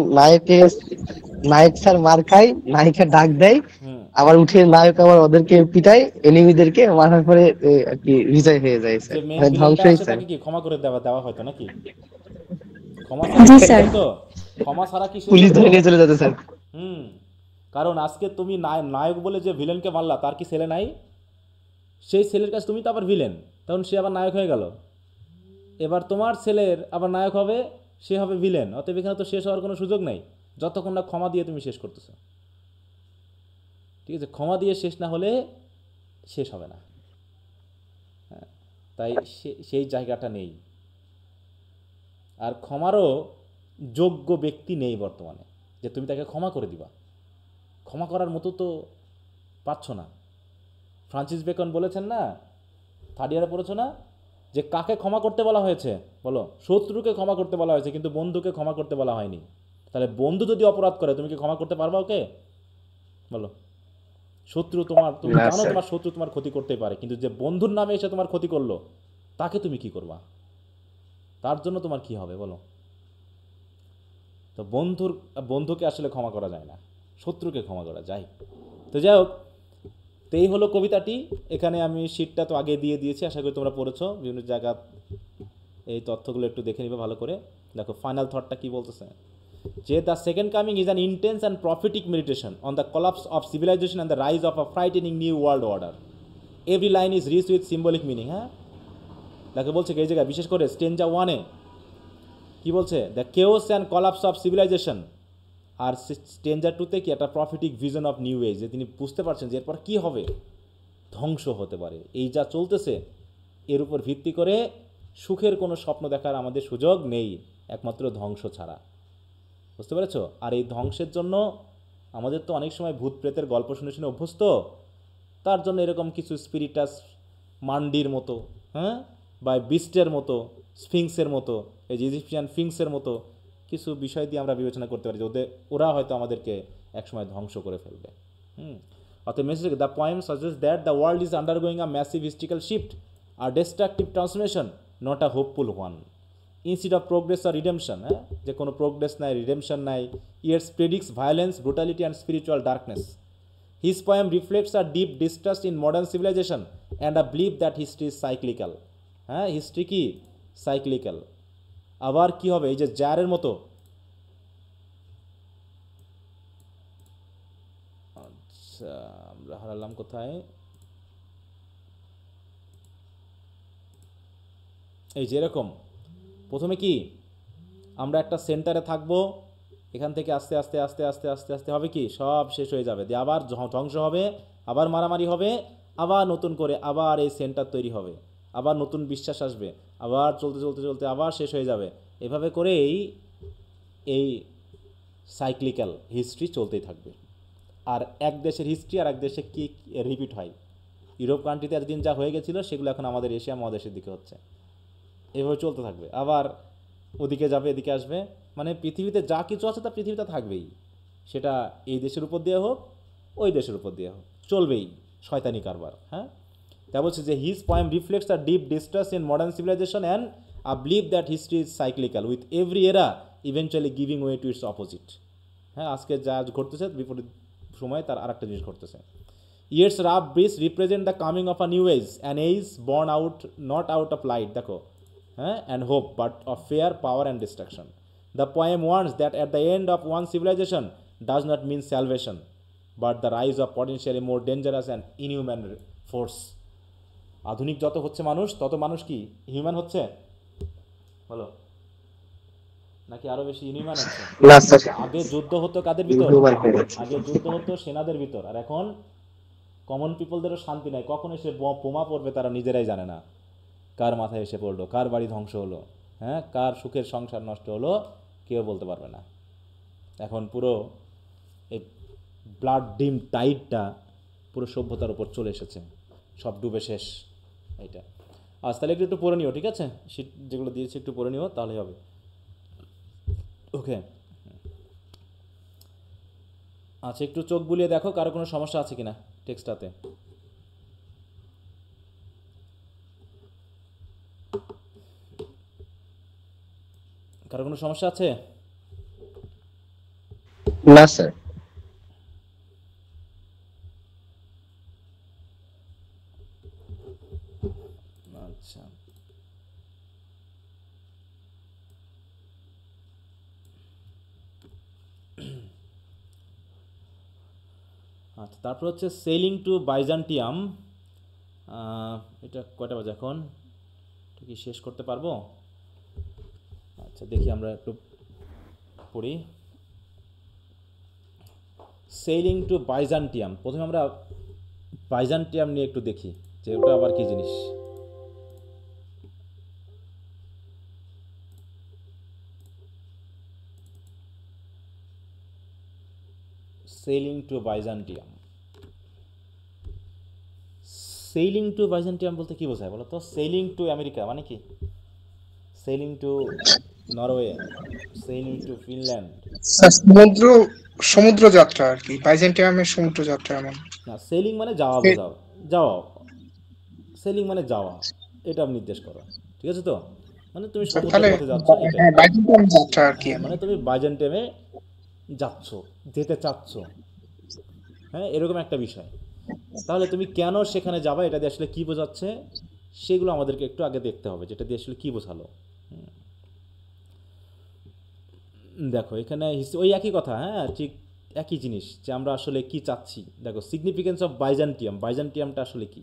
নায়ক স্যার মার খায়, নায়িকা ডাক দেয়, হুম, আবার উঠে নায়ক আবার ওদেরকে পিটায়, এনিমিদেরকে মারার পরে আর কি বিজয় হয়ে যায় যে স্যার, মেইন মানে ভিলেনটা ধ্বংসই আছে স্যার। তাকে কি ক্ষমা করে দেওয়া হয়তো নাকি? ক্ষমা ছাড়া জি কি স্যার। শেষ হতো? ক্ষমা ছাড়া কি শেষ পুলিশ হতো? ধরে নিয়ে চলে যেত স্যার। হুম, কারণ আজকে তুমি নায়ক বলে যে ভিলেনকে মারলা, তার কি ছেলে নাই? সেই ছেলের কাছে তুমি তো আবার ভিলেন, তখন সে আবার নায়ক হয়ে গেল। এবার তোমার ছেলের আবার নায়ক হবে, সে হবে ভিলেন। অতএব এখানে তো শেষ হওয়ার কোনো সুযোগ নাই যতক্ষণ না ক্ষমা দিয়ে তুমি শেষ করতেছো, ঠিক আছে? ক্ষমা দিয়ে শেষ না হলে শেষ হবে না। হ্যাঁ, তাই সেই জায়গাটা নেই। আর ক্ষমারও যোগ্য ব্যক্তি নেই বর্তমানে, যে তুমি তাকে ক্ষমা করে দিবা। ক্ষমা করার মতো তো পাচ্ছ না। ফ্রান্সিস বেকন বলেছেন না, থার্ড ইয়ারে পড়েছো না, যে কাকে ক্ষমা করতে বলা হয়েছে? বলো, শত্রুকে ক্ষমা করতে বলা হয়েছে, কিন্তু বন্ধুকে ক্ষমা করতে বলা হয়নি। তাহলে বন্ধু যদি অপরাধ করে তুমি কি ক্ষমা করতে পারবা ওকে? বলো, শত্রু তুমি না জানো স্যার। তোমার শত্রু তোমার ক্ষতি করতেই পারে, কিন্তু যে বন্ধুর নামে এসে তোমার ক্ষতি করলো তাকে তুমি কি করবা? তার জন্য তোমার কি হবে বলো? তো বন্ধুকে আসলে ক্ষমা করা যায় না, শত্রুকে ক্ষমা করা যায়। তো যাই হোক, তো এই হলো কবিতাটি। এখানে আমি শীটটা তো আগে দিয়ে দিয়েছি, আশা করি তোমরা পড়েছো। বিভিন্ন জায়গা এই তথ্যগুলো একটু দেখে নিবে ভালো করে। দেখো ফাইনাল থটটা কি বলতেছে, যে the second coming is an intense and prophetic meditation on the collapse of civilisation and the rise of a frightening new world order. Every line is rich with symbolic meaning. হ্যাঁ, দেখো বলছে এই জায়গায় বিশেষ করে স্টেঞ্জা 1-এ কি বলছে, the chaos and collapse of civilisation. আর স্টেঞ্জা 2-তে কি একটা prophetic vision of new age, যে তিনি বুঝতে পারছেন যে এরপর কী হবে, ধ্বংস হতে পারে। এই যা চলতেছে এর উপর ভিত্তি করে সুখের কোনো স্বপ্ন দেখার আমাদের সুযোগ নেই, একমাত্র ধ্বংস ছাড়া। বুঝতে পেরেছো? আর এই ধ্বংসের জন্য আমাদের তো অনেক সময় ভূত প্রেতের গল্প শুনে শুনে অভ্যস্ত, তার জন্য এরকম কিছু স্পিরিটাস মান্ডির মতো, হ্যাঁ, বা বিস্টের মতো, স্ফিংসের মতো, এই যে ইজিপশিয়ান স্ফিংসের মতো কিছু বিষয় দিয়ে আমরা বিবেচনা করতে পারি যে ওরা হয়তো আমাদেরকে একসময় ধ্বংস করে ফেলবে। অর্থাৎ message, the poem suggest that the world is undergoing a massive historical shift, or destructive transformation, not a hopeful one. Instead of progress or redemption, হ্যাঁ, যে কোনো প্রোগ্রেস নাই, রিডেমশন নাই, Yeats predicts violence, brutality and spiritual darkness. His poem reflects a deep distrust in modern civilization and a belief that history is cyclical. হ্যাঁ, history কি cyclical. আবার কি হবে, এই যে জারের মতো, আচ্ছা আমরা হারালাম কোথায়, এই যে এরকম প্রথমে কি আমরা একটা সেন্টারে থাকবো, এখান থেকে আস্তে আস্তে আস্তে আস্তে আস্তে আস্তে হবে কি সব শেষ হয়ে যাবে, দিয়ে আবার ধ্বংস হবে, আবার মারামারি হবে, আবার নতুন করে আবার এই সেন্টার তৈরি হবে, আবার নতুন বিশ্বাস আসবে, আবার চলতে চলতে চলতে আবার শেষ হয়ে যাবে। এভাবে করেই এই সাইক্লিক্যাল হিস্ট্রি চলতেই থাকবে। আর এক দেশের হিস্ট্রি আর এক দেশে কি রিপিট হয়, ইউরোপ কান্ট্রিতে এতদিন যা হয়ে গেছিলো সেগুলো এখন আমাদের এশিয়া মহাদেশের দিকে হচ্ছে, এভাবে চলতে থাকবে। আবার ওদিকে যাবে, এদিকে আসবে, মানে পৃথিবীতে যা কিছু আছে তা পৃথিবীতে থাকবেই, সেটা এই দেশের উপর দিয়ে হোক ওই দেশের উপর দিয়ে হোক, চলবেই শয়তানি কারবার। হ্যাঁ, তা বলছে যে his poem reflects a deep distrust in modern civilisation and a believe that history is cyclical with every era eventually giving way to its opposite. হ্যাঁ, আজকে যা ঘটতেছে বিপরীত সময় তার আর একটা জিনিস ঘটতেছে। ইয়ার্স রাফ ব্রিজ represent the coming of a new age, an age born out not out of light, দেখো, হ্যাঁ, and hope but of fear, power and destruction. The poem warns that at the end of one civilization does not mean salvation, but the rise of potentially more dangerous and inhuman force. আধুনিক যত হচ্ছে মানুষ, তত মানুষ কি human হচ্ছে বলো, নাকি আরো বেশি ইনহিউম্যান হচ্ছে? না স্যার, আগে যুদ্ধ হতো কাদের ভিতর? ইনহিউম্যান হয়ে গেছে। আগে যুদ্ধ হতো সেনাদের ভিতর, আর এখন কমন পিপলদেরও শান্তি নাই, কখন এসে বোমা পড়বে তারা নিজেরাই জানে না, কার মাথায় এসে পড়লো, কার বাড়ি ধ্বংস হলো, হ্যাঁ, কার সুখের সংসার নষ্ট হলো কেউ বলতে পারবে না। এখন পুরো এই ব্লাড ডিম টাইডটা পুরো সভ্যতার উপর চলে এসেছে, সব ডুবে শেষ। এইটা আজ তাহলে একটু পড়ে নিও, ঠিক আছে, শীত যেগুলো দিয়েছি একটু পড়ে নিও, তাহলেই হবে। ওকে, আচ্ছা একটু চোখ বুলিয়ে দেখো কারো কোনো সমস্যা আছে কিনা টেক্সটটাতে। কারো কোনো সমস্যা আছে? না স্যার। আচ্ছা, আচ্ছা তারপর হচ্ছে সেলিং টু বাইজান্টিয়াম। এটা কয়টা বাজে এখন, এটা কি শেষ করতে পারবো? আচ্ছা দেখি আমরা একটু পড়ি। সেলিং টু বাইজান্টিয়াম, প্রথমে আমরা বাইজান্টিয়াম নিয়ে একটু দেখি যে ওটা আবার কি জিনিস। Sailing to Byzantium, sailing to Byzantium বলতে কি বোঝায় বলো তো? সেলিং টু আমেরিকা মানে কি? Sailing to Norway, sailing to Finland. Sir, সমুদ্র যাত্রা আর কি, বাইজেন্টিয়ামের সমুদ্র যাত্রা এমন না, সেলিং মানে যাওয়া বোঝাও, যাওয়া, সেলিং মানে যাওয়া, এটা নির্দেশ করো, ঠিক আছে তো? মানে তুমি সমুদ্রের পথে যাচ্ছ, হ্যাঁ, বাইজেন্টিয়াম যাত্রা আর কি। মানে তুমি বাইজেন্টিয়ামে যাচ্ছ, যেতে চাচ্ছ, হ্যাঁ, এরকম একটা বিষয়। তাহলে তুমি কেন সেখানে যাবা, এটা দিয়ে আসলে কী বোঝাচ্ছে সেগুলো আমাদেরকে একটু আগে দেখতে হবে, যেটা দিয়ে আসলে কী বোঝালো। দেখো এখানে ওই একই কথা, হ্যাঁ, ঠিক একই জিনিস যে আমরা আসলে কি চাচ্ছি। দেখো সিগনিফিকেন্স অফ বাইজান্টিয়াম, বাইজান্টিয়ামটা আসলে কি,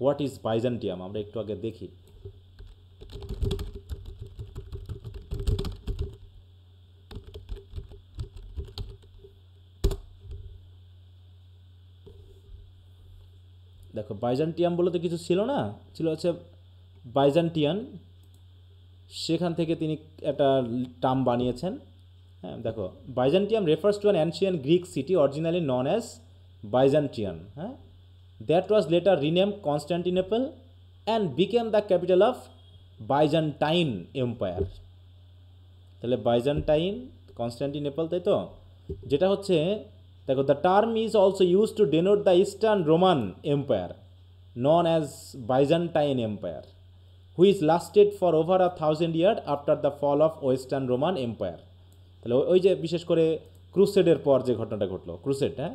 হোয়াট ইজ বাইজান্টিয়াম, আমরা একটু আগে দেখি। দেখো বাইজান্টিয়াম বলে তো কিছু ছিল না, ছিল হচ্ছে বাইজান্টিয়ান, সেখান থেকে তিনি একটা টার্ম বানিয়েছেন। হ্যাঁ দেখো, Byzantium refers to an ancient Greek city originally known as Byzantion, হ্যাঁ, that was later rename Constantinople and became the capital of Byzantine empire. তাহলে বাইজান্টাইন, কনস্ট্যান্টিনোপল, তাই তো, যেটা হচ্ছে, দেখো the term is also use to denote the eastern Roman empire known as Byzantine empire which lasted for over 1000 year after the fall of western Roman empire. তাহলে ওই যে বিশেষ করে ক্রুসেডের পর যে ঘটনাটা ঘটলো, ক্রুসেড, হ্যাঁ,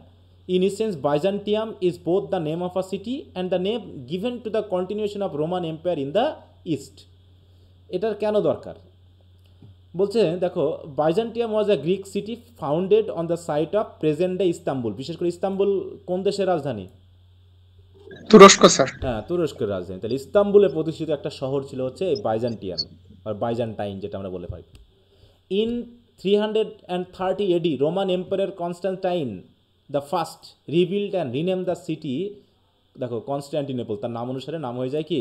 in essence Byzantium is both the name of a city and the name given to the continuation of Roman empire in the east. এটার কেন দরকার বলছে, দেখো Byzantium was a Greek city founded on the site of present day Istanbul. বিশেষ করে Istanbul কোন দেশের রাজধানী? তুরস্ক স্যার। হ্যাঁ, তুরস্কের রাজধানী। তাহলে ইস্তাম্বুলে প্রতিষ্ঠিত একটা শহর ছিল হচ্ছে এই বাইজান্টিয়ান আর বাইজান্টাইন, যেটা আমরা বলে পাই। In 330 AD Roman empire Constantine the first rebuild and rename the city, দেখো কনস্ট্যান্টিনোপল, তার নাম অনুসারে নাম হয়ে যায় কি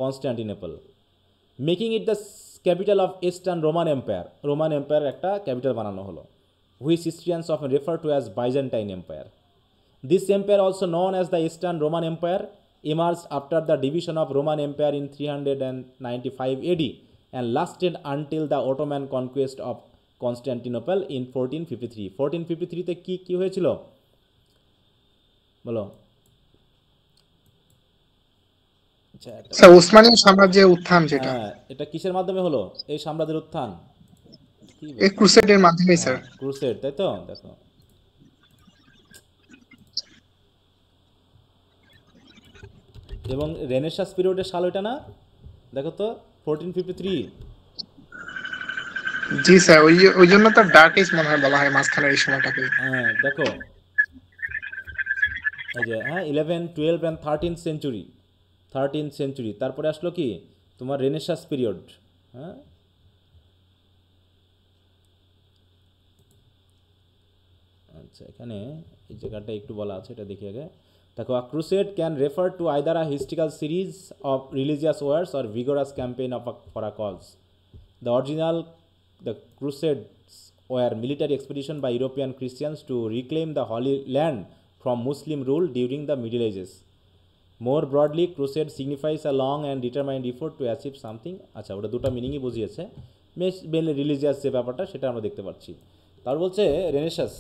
Constantinople, making it the capital of eastern Roman empire. Roman empire একটা ক্যাপিটাল বানানো হলো, which historians of refer to as Byzantine empire. This empire, also known as the Eastern Roman Empire, emerged after the division of Roman Empire in 395 AD and lasted until the Ottoman conquest of Constantinople in 1453. 1453 তে কি হয়েছিল বলো? আচ্ছা, sir উসমানীয় সাম্রাজ্যের উত্থান যেটা, হ্যাঁ, এটা কিসের মাধ্যমে হলো এই সাম্রাজ্যের উত্থান? কি এই ক্রুসেডের মাধ্যমেই স্যার। ক্রুসেড, তাই তো। দেখো এবং রেনেসাঁস পিরিয়ডের সাল ওইটা না, দেখো তো 1453। জি স্যার, ওই জন্য তো ডার্ক এজ মনে হয় বলা হয় মাঝখানে এই সময়টাকে। হ্যাঁ দেখো, এই যে হ্যাঁ 11, 12 অ্যান্ড 13th সেঞ্চুরি, তারপরে আসলো কি তোমার রেনেসাঁস পিরিয়ড। হ্যাঁ, আচ্ছা এখানে এই জায়গাটা একটু বলা আছে, এটা দেখি আগে। দেখো, a crusade can refer to either a historical series of religious wars or vigorous campaign of for a cause. The Crusades were military expedition by European Christians to reclaim the Holy Land from Muslim rule during the Middle Ages. More broadly, crusade signifies a long and determined effort to achieve something. আচ্ছা, ওটা দুটো মিনিংই বুঝিয়েছে, mainly religious যে ব্যাপারটা সেটা আমরা দেখতে পাচ্ছি। তার বলছে রেনেসাঁস,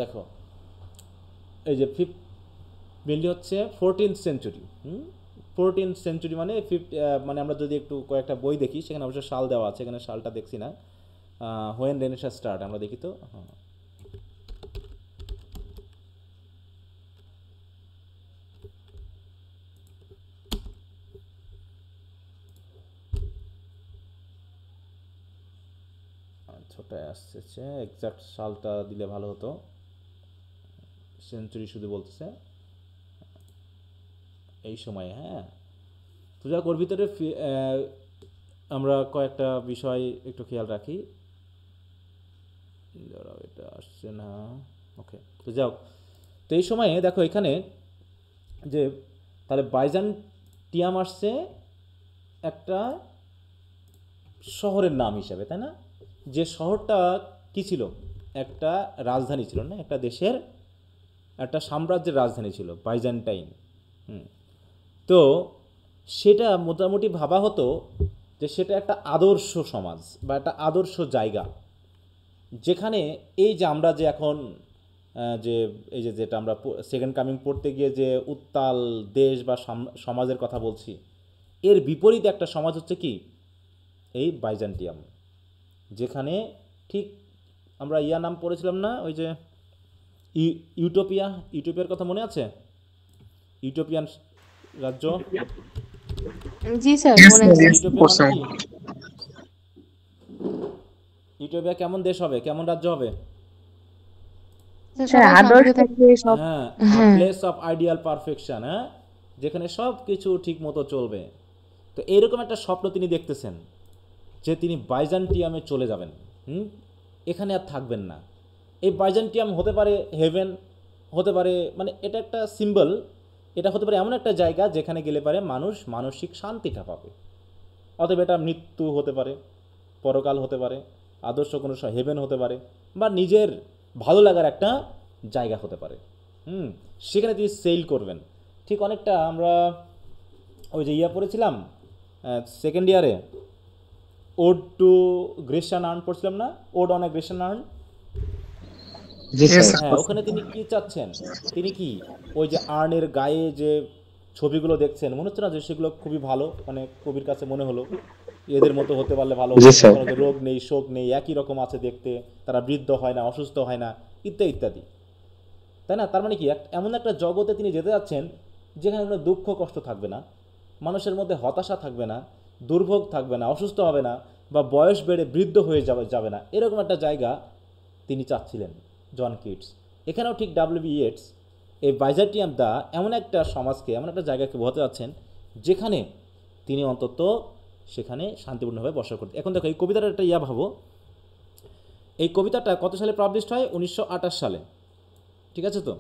দেখো এই যে মেনলি হচ্ছে 14th সেঞ্চুরি। 14th সেঞ্চুরি মানে মানে আমরা যদি একটু কয়েকটা বই দেখি সেখানে অবশ্য সাল দেওয়া আছে, এখানে সালটা দেখছি না। হোয়েন রেনেসাঁস স্টার্ট আমরা দেখি তো, হ্যাঁ ছোটায় আসছে, এক্সাক্ট সালটা দিলে ভালো হতো, সেঞ্চুরি শুধু বলতেছে এই সময়। হ্যাঁ, তো যাক ওর ভিতরে আমরা কয়েকটা বিষয় একটু খেয়াল রাখি। এটা আসছে না, ওকে, তো যাও। তো এই সময়ে দেখো এখানে যে তাহলে বাইজান্টিয়াম আসছে একটা শহরের নাম হিসাবে, তাই না? যে শহরটা কি ছিল, একটা রাজধানী ছিল না, একটা দেশের একটা সাম্রাজ্যের রাজধানী ছিল বাইজান্টাইন। তো সেটা মোটামুটি ভাবা হতো যে সেটা একটা আদর্শ সমাজ বা একটা আদর্শ জায়গা, যেখানে এই যে আমরা যে এখন যে এই যে যেটা আমরা সেকেন্ড কামিং পড়তে গিয়ে যে উত্তাল দেশ বা সমাজের কথা বলছি, এর বিপরীত একটা সমাজ হচ্ছে কি এই বাইজান্টিয়াম, যেখানে ঠিক আমরা নাম পড়েছিলাম না, ওই যে ইউটোপিয়ার কথা মনে আছে? ইউটোপিয়ান রাজ্য। জি স্যার, Yes, মনে sir, আছে। yes, ইউটোপিয়া মানে করছে। কি? ইউটোপিয়া কেমন দেশ হবে, কেমন রাজ্য হবে? স্যার, হ্যাঁ, সবাই আদর্শ শান্তিতে থাকবে সব। হ্যাঁ, হ্যাঁ প্লেস অফ আইডিয়াল পারফেকশন, হ্যাঁ, যেখানে সব কিছু ঠিক মতো চলবে। তো এইরকম একটা স্বপ্ন তিনি দেখতেছেন যে তিনি বাইজান্টিয়ামে চলে যাবেন। এখানে আর থাকবেন না। এই বাইজান্টিয়াম হতে পারে হেভেন, হতে পারে, মানে এটা একটা সিম্বল, এটা হতে পারে এমন একটা জায়গা যেখানে গেলে পারে মানুষ মানসিক শান্তিটা পাবে। অতএব এটা মৃত্যু হতে পারে, পরকাল হতে পারে, আদর্শ কোনো হেভেন হতে পারে, বা নিজের ভালো লাগার একটা জায়গা হতে পারে। সেখানে তিনি সেল করবেন। ঠিক অনেকটা আমরা ওই যে পড়েছিলাম সেকেন্ড ইয়ারে, ওড টু গ্রেশিয়ান আর্ন পড়ছিলাম না, ode on a Grecian urn. জি Yes, স্যার। sir. হ্যাঁ, ওখানে তিনি কি চাচ্ছেন, তিনি কি ওই যে আর্নের গায়ে যে ছবিগুলো দেখছেন, মনে হচ্ছে না যে সেগুলো খুবই ভালো, মানে কবির কাছে মনে হলো এদের মতো হতে পারলে ভালো জি হতো, স্যার। কারণ ওদের রোগ নেই, শোক নেই, একই রকম আছে দেখতে, তারা বৃদ্ধ হয় না, অসুস্থ হয় না, ইত্যাদি ইত্যাদি, তাই না? তার মানে কি এমন একটা জগতে তিনি যেতে যাচ্ছেন যেখানে কোনো দুঃখ কষ্ট থাকবে না, মানুষের মধ্যে হতাশা থাকবে না, দুর্ভোগ থাকবে না, অসুস্থ হবে না, বা বয়স বেড়ে বৃদ্ধ হয়ে যাবে না, এরকম একটা জায়গা তিনি চাচ্ছিলেন জন কিটস। এখানেও ঠিক ডব্লিউ.বি. ইয়েটস এই বাইজান্টিয়াম দা এমন একটা সমাজকে, এমন একটা জায়গাকে বোঝাতে যাচ্ছেন যেখানে তিনি অন্তত সেখানে শান্তিপূর্ণভাবে বসবাস করতেন। এখন দেখো এই কবিতাটা একটা ভাবো, এই কবিতাটা কত সালে পাবলিশড হয়? 1928 সালে, ঠিক আছে তো?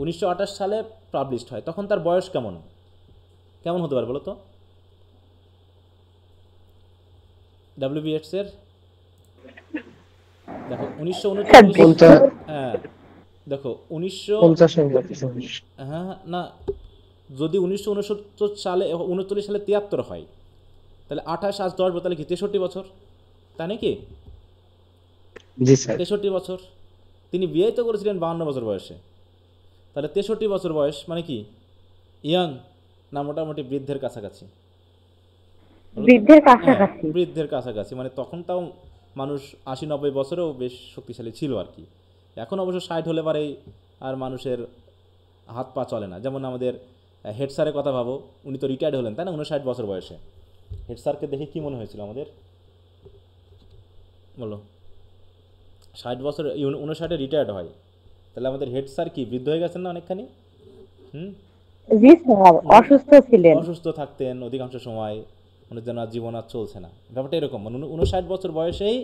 1928 সালে পাবলিশড হয়। তখন তার বয়স কেমন কেমন হতে পারে বলো তো? ডব্লিউ.বি. ইয়েটসের দেখো 1939, হ্যাঁ দেখো 50 হ্যাঁ না, যদি 1969 সালে 39 সালে 73 হয়, তাহলে 28 আজ 10 তাহলে কি 63 বছর, তাই নাকি? জি স্যার। 63 বছর। তিনি বিয়ে তো করেছিলেন 52 বছর বয়সে, তাহলে 63 বছর বয়স মানে কি ইয়াং না মোটামুটি বৃদ্ধের কাছাকাছি? বৃদ্ধের হ্যাঁ, কাছাকাছি। বৃদ্ধের কাছাকাছি, মানে তখন তাও মানুষ 80-90 বছরেও বেশ শক্তিশালী ছিল আর কি। এখন অবশ্য 60 হলে পারেই আর মানুষের হাত পা চলে না। যেমন আমাদের হেড স্যারের কথা ভাবো, উনি তো রিটায়ার্ড হলেন, তাই না, 59 বছর বয়সে। হেড স্যারকে দেখে কী মনে হয়েছিল আমাদের, বলো? 60 বছর 59-এ রিটায়ার্ড হয়, তাহলে আমাদের হেড স্যার কি বৃদ্ধ হয়ে গেছেন না অনেকখানি? জি স্যার, অসুস্থ ছিলেন। অসুস্থ থাকতেন অধিকাংশ সময়, মনে যেন আর জীবন আর চলছে না। ব্যাপারটা এরকম, মানে 59 বছর বয়সেই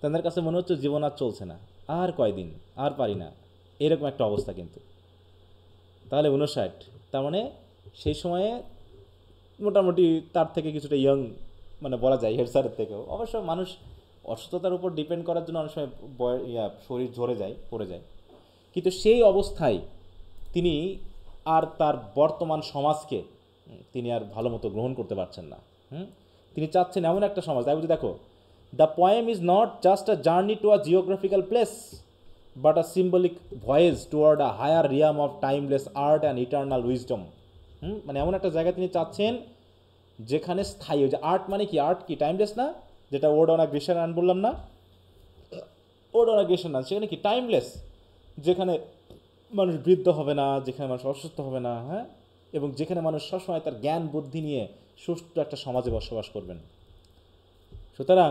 তাদের কাছে মনে হচ্ছে জীবন আর চলছে না, আর কয়দিন, আর পারি না, এরকম একটা অবস্থা। কিন্তু তাহলে 59, তার মানে সেই সময়ে মোটামুটি তার থেকে কিছুটা ইয়ং, মানে বলা যায় হেড স্যারের থেকেও। অবশ্য মানুষ অসুস্থতার উপর ডিপেন্ড করার জন্য অনেক সময় শরীর ঝরে যায়, পড়ে যায়, কিন্তু সেই অবস্থায় তিনি আর তার বর্তমান সমাজকে তিনি আর ভালো মতো গ্রহণ করতে পারছেন না। তিনি চাচ্ছেন এমন একটা সমাজ। তাই বুঝি দেখো, the poem is not just a journey to a geographical place but a symbolic voyage toward a higher realm of timeless art and eternal wisdom. মানে এমন একটা জায়গা তিনি চাচ্ছেন যেখানে স্থায়ী, যে আর্ট মানে কি, আর্ট কি টাইমলেস না, যেটা ode on a Grecian earn বললাম না, ode on a Grecian earn, সেখানে কি টাইমলেস, যেখানে মানুষ বৃদ্ধ হবে না, যেখানে মানুষ অসুস্থ হবে না, হ্যাঁ, এবং যেখানে মানুষ সবসময় তার জ্ঞান বুদ্ধি নিয়ে সুস্থ একটা সমাজে বসবাস করবেন। সুতরাং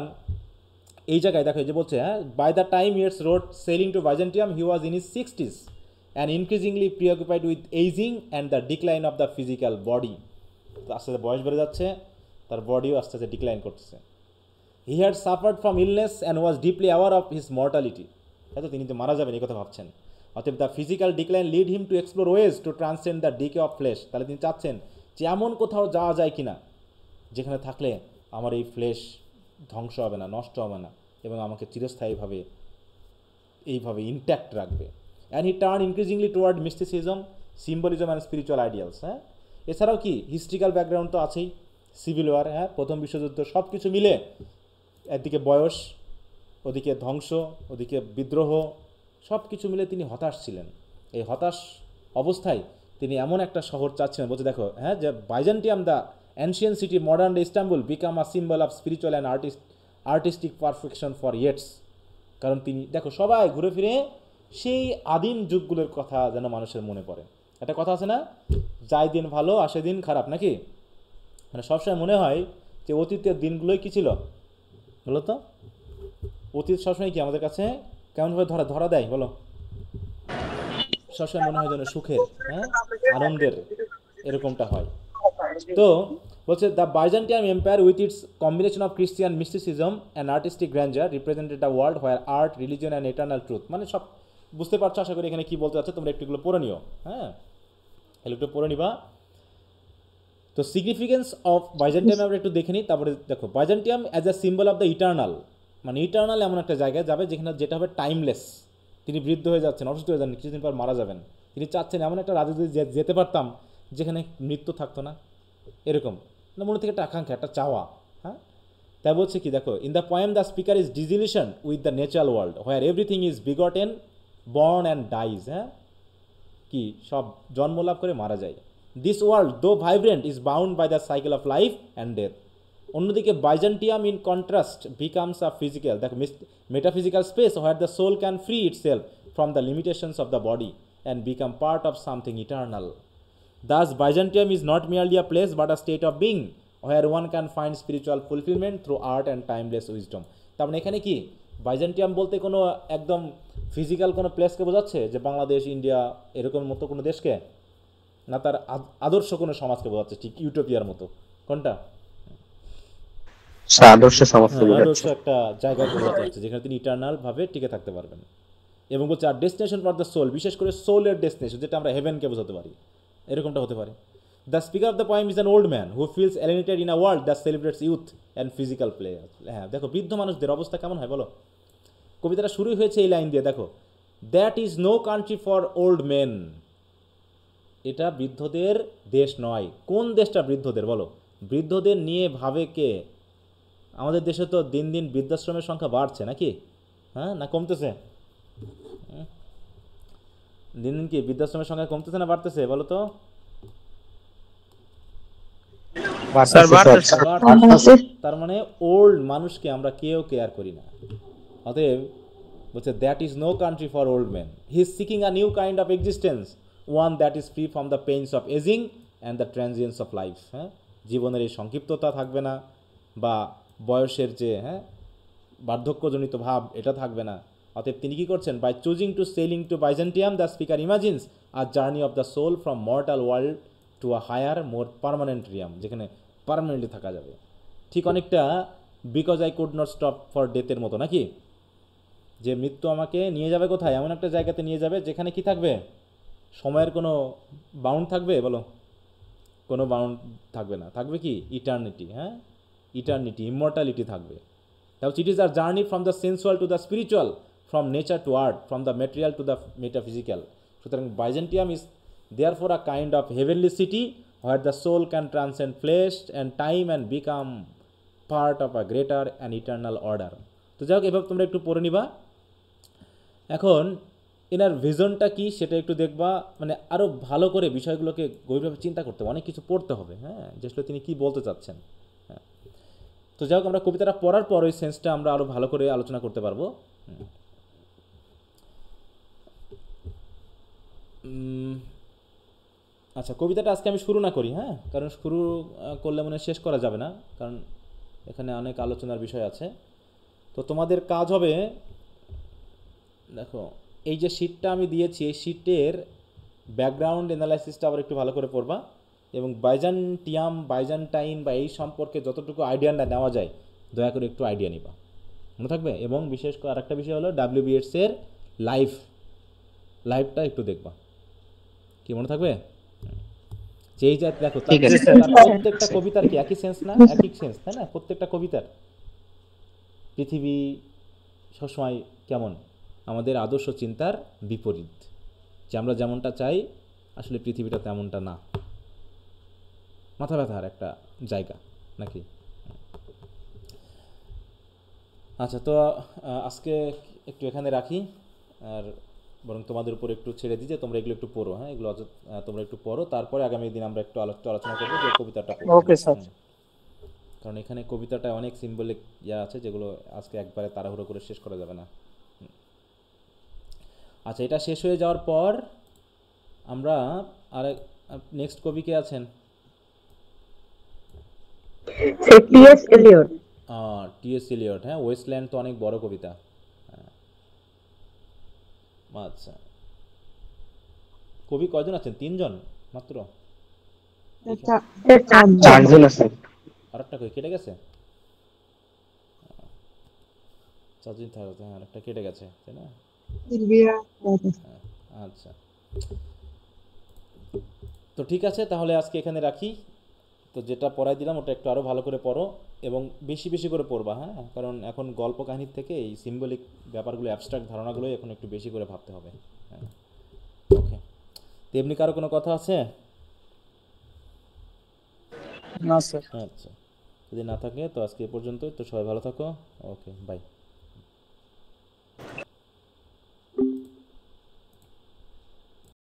এই জায়গায় দেখো, যে বলছে, হ্যাঁ, by the time Yeats wrote sailing to Byzantium he was in his 60s and increasingly preoccupied with aging and the decline of the physical body. আস্তে আস্তে বয়স বেড়ে যাচ্ছে, তার বডিও আস্তে আস্তে ডিক্লাইন করতেছে। He had suffered from illness and was deeply aware of his mortality. হয়তো তিনি তো মারা যাবেন এই কথা ভাবছেন। অতএব the physical decline lead him to explore ways to transcend the decay of flesh. তাহলে তিনি চাচ্ছেন যে এমন কোথাও যাওয়া যায় কিনা যেখানে থাকলে আমার এই ফ্লেশ ধ্বংস হবে না, নষ্ট হবে না, এবং আমাকে চিরস্থায়ীভাবে এইভাবে ইনট্যাক্ট রাখবে। And he turn increasingly toward mysticism, symbolism and spiritual ideals. হ্যাঁ, এছাড়াও কি হিস্ট্রিক্যাল ব্যাকগ্রাউন্ড তো আছেই, সিভিল ওয়ার, হ্যাঁ, প্রথম বিশ্বযুদ্ধ, সব কিছু মিলে, একদিকে বয়স, ওদিকে ধ্বংস, ওদিকে বিদ্রোহ, সব কিছু মিলে তিনি হতাশ ছিলেন। এই হতাশ অবস্থায় তিনি এমন একটা শহর চাচ্ছিলেন, বলছে দেখো, হ্যাঁ, যে Byzantium the ancient city modern day Istanbul become a symbol of spiritual and artistic perfection for Yeats. কারণ তিনি দেখো, সবাই ঘুরে ফিরে সেই আদিম যুগগুলোর কথা যেন মানুষের মনে পড়ে। একটা কথা আছে না, যায় দিন ভালো আসে দিন খারাপ, নাকি? মানে সবসময় মনে হয় যে অতীতের দিনগুলোই কী ছিল বলো তো? অতীত সবসময় কি আমাদের কাছে কেমনভাবে ধরা ধরা দেয় বলো? সবসময় মনে হয় যেন সুখের, হ্যাঁ, আনন্দের, এরকমটা হয়। তো বলছে the Byzantine empire with its combination of Christian mysticism and artistic grandeur represented the world where art, religion and eternal truth. মানে সব বুঝতে পারছো আশা করি এখানে কী বলতে চাচ্ছে, তোমরা একটুগুলো পড়ে নিও, হ্যাঁ, এগুলো একটু পড়ে নিবা। তো সিগনিফিকেন্স অফ বাইজেন্টিয়াম আমরা একটু দেখে নিই, তারপরে দেখো Byzantium as a symbol of the eternal, মানে ইটার্নাল এমন একটা জায়গায় যাবে যেখানে যেটা হবে টাইমলেস। তিনি বৃদ্ধ হয়ে যাচ্ছেন, অসুস্থ হয়ে যান, কিছুদিন পর মারা যাবেন, তিনি চাচ্ছেন এমন একটা রাজ্যে যদি যেতে পারতাম যেখানে মৃত্যু থাকতো না, এরকম না, মনে থেকে একটা আকাঙ্ক্ষা, একটা চাওয়া, হ্যাঁ। তাই বলছে কি দেখো, in the poem the speaker is disillusion with the natural world where everything is begotten, born and dies, হ্যাঁ, কি সব জন্ম লাভ করে মারা যায়। This world though vibrant is bound by the cycle of life and death. অন্যদিকে Byzantium in contrast becomes a physical, দেখো, metaphysical space where the soul can free itself from the limitations of the body and become part of something eternal. Thus, Byzantium is not merely a place but a state of being where one can find spiritual fulfillment through art and timeless wisdom. তার মানে এখানে কি Byzantium বলতে কোনো একদম physical কোনো প্লেসকে বোঝাচ্ছে, যে বাংলাদেশ, ইন্ডিয়া এরকম মতো কোনো দেশকে, না তার আদর্শ কোনো সমাজকে বোঝাচ্ছে, ঠিক ইউটোপিয়ার মতো? কোনটা? আদর্শ সমাজকে হ্যাঁ, আদর্শ বোঝাচ্ছে। একটা জায়গাকে বোঝাতে হচ্ছে যেখানে তিনি ইটার্নালভাবে টিকে থাকতে পারবেন। এবং বলছে আর ডেস্টিনেশন ফর দ্য সোল, বিশেষ করে সোলের ডেস্টিনেশন, যেটা আমরা হেভেনকে বোঝাতে পারি, এরকমটা হতে পারে। The speaker of the poem is an old man who feels alienated in a world that celebrates youth and physical play. হ্যাঁ, দেখো বৃদ্ধ মানুষদের অবস্থা কেমন হয় বলো? কবিতাটা শুরুই হয়েছে এই লাইন দিয়ে, দেখো, that is no country for old men. এটা বৃদ্ধদের দেশ নয়। কোন দেশটা বৃদ্ধদের বলো? বৃদ্ধদের নিয়ে ভাবে কে? আমাদের দেশে তো দিন দিন বৃদ্ধাশ্রমের সংখ্যা বাড়ছে, নাকি? হ্যাঁ, না কমতেছে? দিন দিন কি বৃদ্ধাশ্রমের সংখ্যা কমতেছে না বাড়তেছে বলো তো? বাড়তেছে। তার মানে ওল্ড মানুষকে আমরা কেউ কেয়ার করি না। অতএব বলছে that is no country for old man, he is seeking a new kind of existence, one that is free from the pains of ageing and the transience of life. হ্যাঁ, জীবনের এই সংক্ষিপ্ততা থাকবে না, বা বয়সের যে, হ্যাঁ, বার্ধক্যজনিত ভাব, এটা থাকবে না। অতএব তিনি কী করছেন? By choosing to sailing to Byzantium the speaker imagines a journey of the soul from mortal world to a higher more permanent realm, যেখানে পার্মানেন্টলি থাকা যাবে। ঠিক অনেকটা because I could not stop for ডেথের মতো, নাকি? যে মৃত্যু আমাকে নিয়ে যাবে কোথায়? এমন একটা জায়গাতে নিয়ে যাবে যেখানে কি থাকবে? সময়ের কোনো বাউন্ড থাকবে বলো? কোনো বাউন্ড থাকবে না, থাকবে কি? ইটার্নিটি। হ্যাঁ, ইটার্নিটি, ইমর্টালিটি থাকবে। তাহলে ইট ইজ আর journey from the sensual to the spiritual, from nature to art, from the material to the metaphysical. সুতরাং Byzantium is therefore a kind of heavenly city where the soul can transcend flesh and time and become part of a greater and eternal order. তো যাই হোক, এভাবে তোমরা একটু পড়ে নিবা। এখন এনার ভিশনটা কি সেটা একটু দেখবা, মানে আরও ভালো করে বিষয়গুলোকে গভীরভাবে চিন্তা করতে হবে, অনেক কিছু পড়তে হবে, হ্যাঁ, যে আসলে তিনি কী বলতে চাচ্ছেন। হ্যাঁ, তো যাই হোক, আমরা কবিতাটা পড়ার পর ওই সেন্সটা আমরা আরও ভালো করে আলোচনা করতে পারবো। আচ্ছা, কবিতাটা আজকে আমি শুরু না করি, হ্যাঁ, কারণ শুরু করলে মনে শেষ করা যাবে না, কারণ এখানে অনেক আলোচনার বিষয় আছে। তো তোমাদের কাজ হবে, দেখো, এই যে শিটটা আমি দিয়েছি, এই শিটের ব্যাকগ্রাউন্ড অ্যানালাইসিসটা আবার একটু ভালো করে পড়বা, এবং বাইজেন্টিয়াম, বাইজেন্টাইন বা এই সম্পর্কে যতটুকু আইডিয়া নেওয়া যায় দয়া করে একটু আইডিয়া নিবা, মনে থাকবে। এবং বিশেষ করে আরেকটা বিষয় হলো WBS-এর লাইভটা একটু দেখবা, কি মনে থাকবে? যেই যা দেখো, তার প্রত্যেকটা কবিতার কি একই সেন্স না? একই সেন্স, তাই না? প্রত্যেকটা কবিতার পৃথিবী সবসময় কেমন? আমাদের আদর্শ চিন্তার বিপরীত, যে আমরা যেমনটা চাই আসলে পৃথিবীটা তেমনটা না। মাথা ব্যথার একটা জায়গা, নাকি? আচ্ছা, তো আজকে একটু এখানে রাখি, আর বরং তোমাদের উপর একটু ছেড়ে দিই যে তোমরা এগুলো একটু পড়ো। হ্যাঁ, এগুলো তোমরা একটু পড়ো, তারপরে আগামী দিন আমরা একটু আলোচনা করবো যে কবিতাটা। Okay sir. কারণ এখানে কবিতাটায় অনেক সিম্বলিক আছে যেগুলো আজকে একবারে তাড়াহুড়ো করে শেষ করা যাবে না। আচ্ছা, এটা শেষ হয়ে যাওয়ার পর আমরা আরেক নেক্সট কবি কে আছেন? টি.এস. এলিয়ট। টি.এস. এলিয়ট। হ্যাঁ, ওয়েস্টল্যান্ড তো অনেক বড় কবিতা। হ্যাঁ, আচ্ছা, কবি কয়জন আছেন? 3 জন মাত্র? চারজন আছে। আরেকটা কই কেটে গেছে? 4 জন থাকে, হ্যাঁ, আরেকটা কেটে গেছে, তাই না? হ্যাঁ, আচ্ছা, তো ঠিক আছে, তাহলে আজকে এখানে রাখি। তো যেটা পড়াই দিলাম ওটা একটু আরও ভালো করে পড়ো এবং বেশি বেশি করে পড়বা, হ্যাঁ, কারণ এখন গল্প কাহিনীর থেকে এই সিম্বলিক ব্যাপারগুলো, অ্যাবস্ট্রাক্ট ধারণাগুলোই এখন একটু বেশি করে ভাবতে হবে। হ্যাঁ, ওকে। তো এমনি কারো কোনো কথা আছে? না স্যার। আচ্ছা, যদি না থাকে তো আজকে এ পর্যন্তই। তো সবাই ভালো থাকো। ওকে, বাই।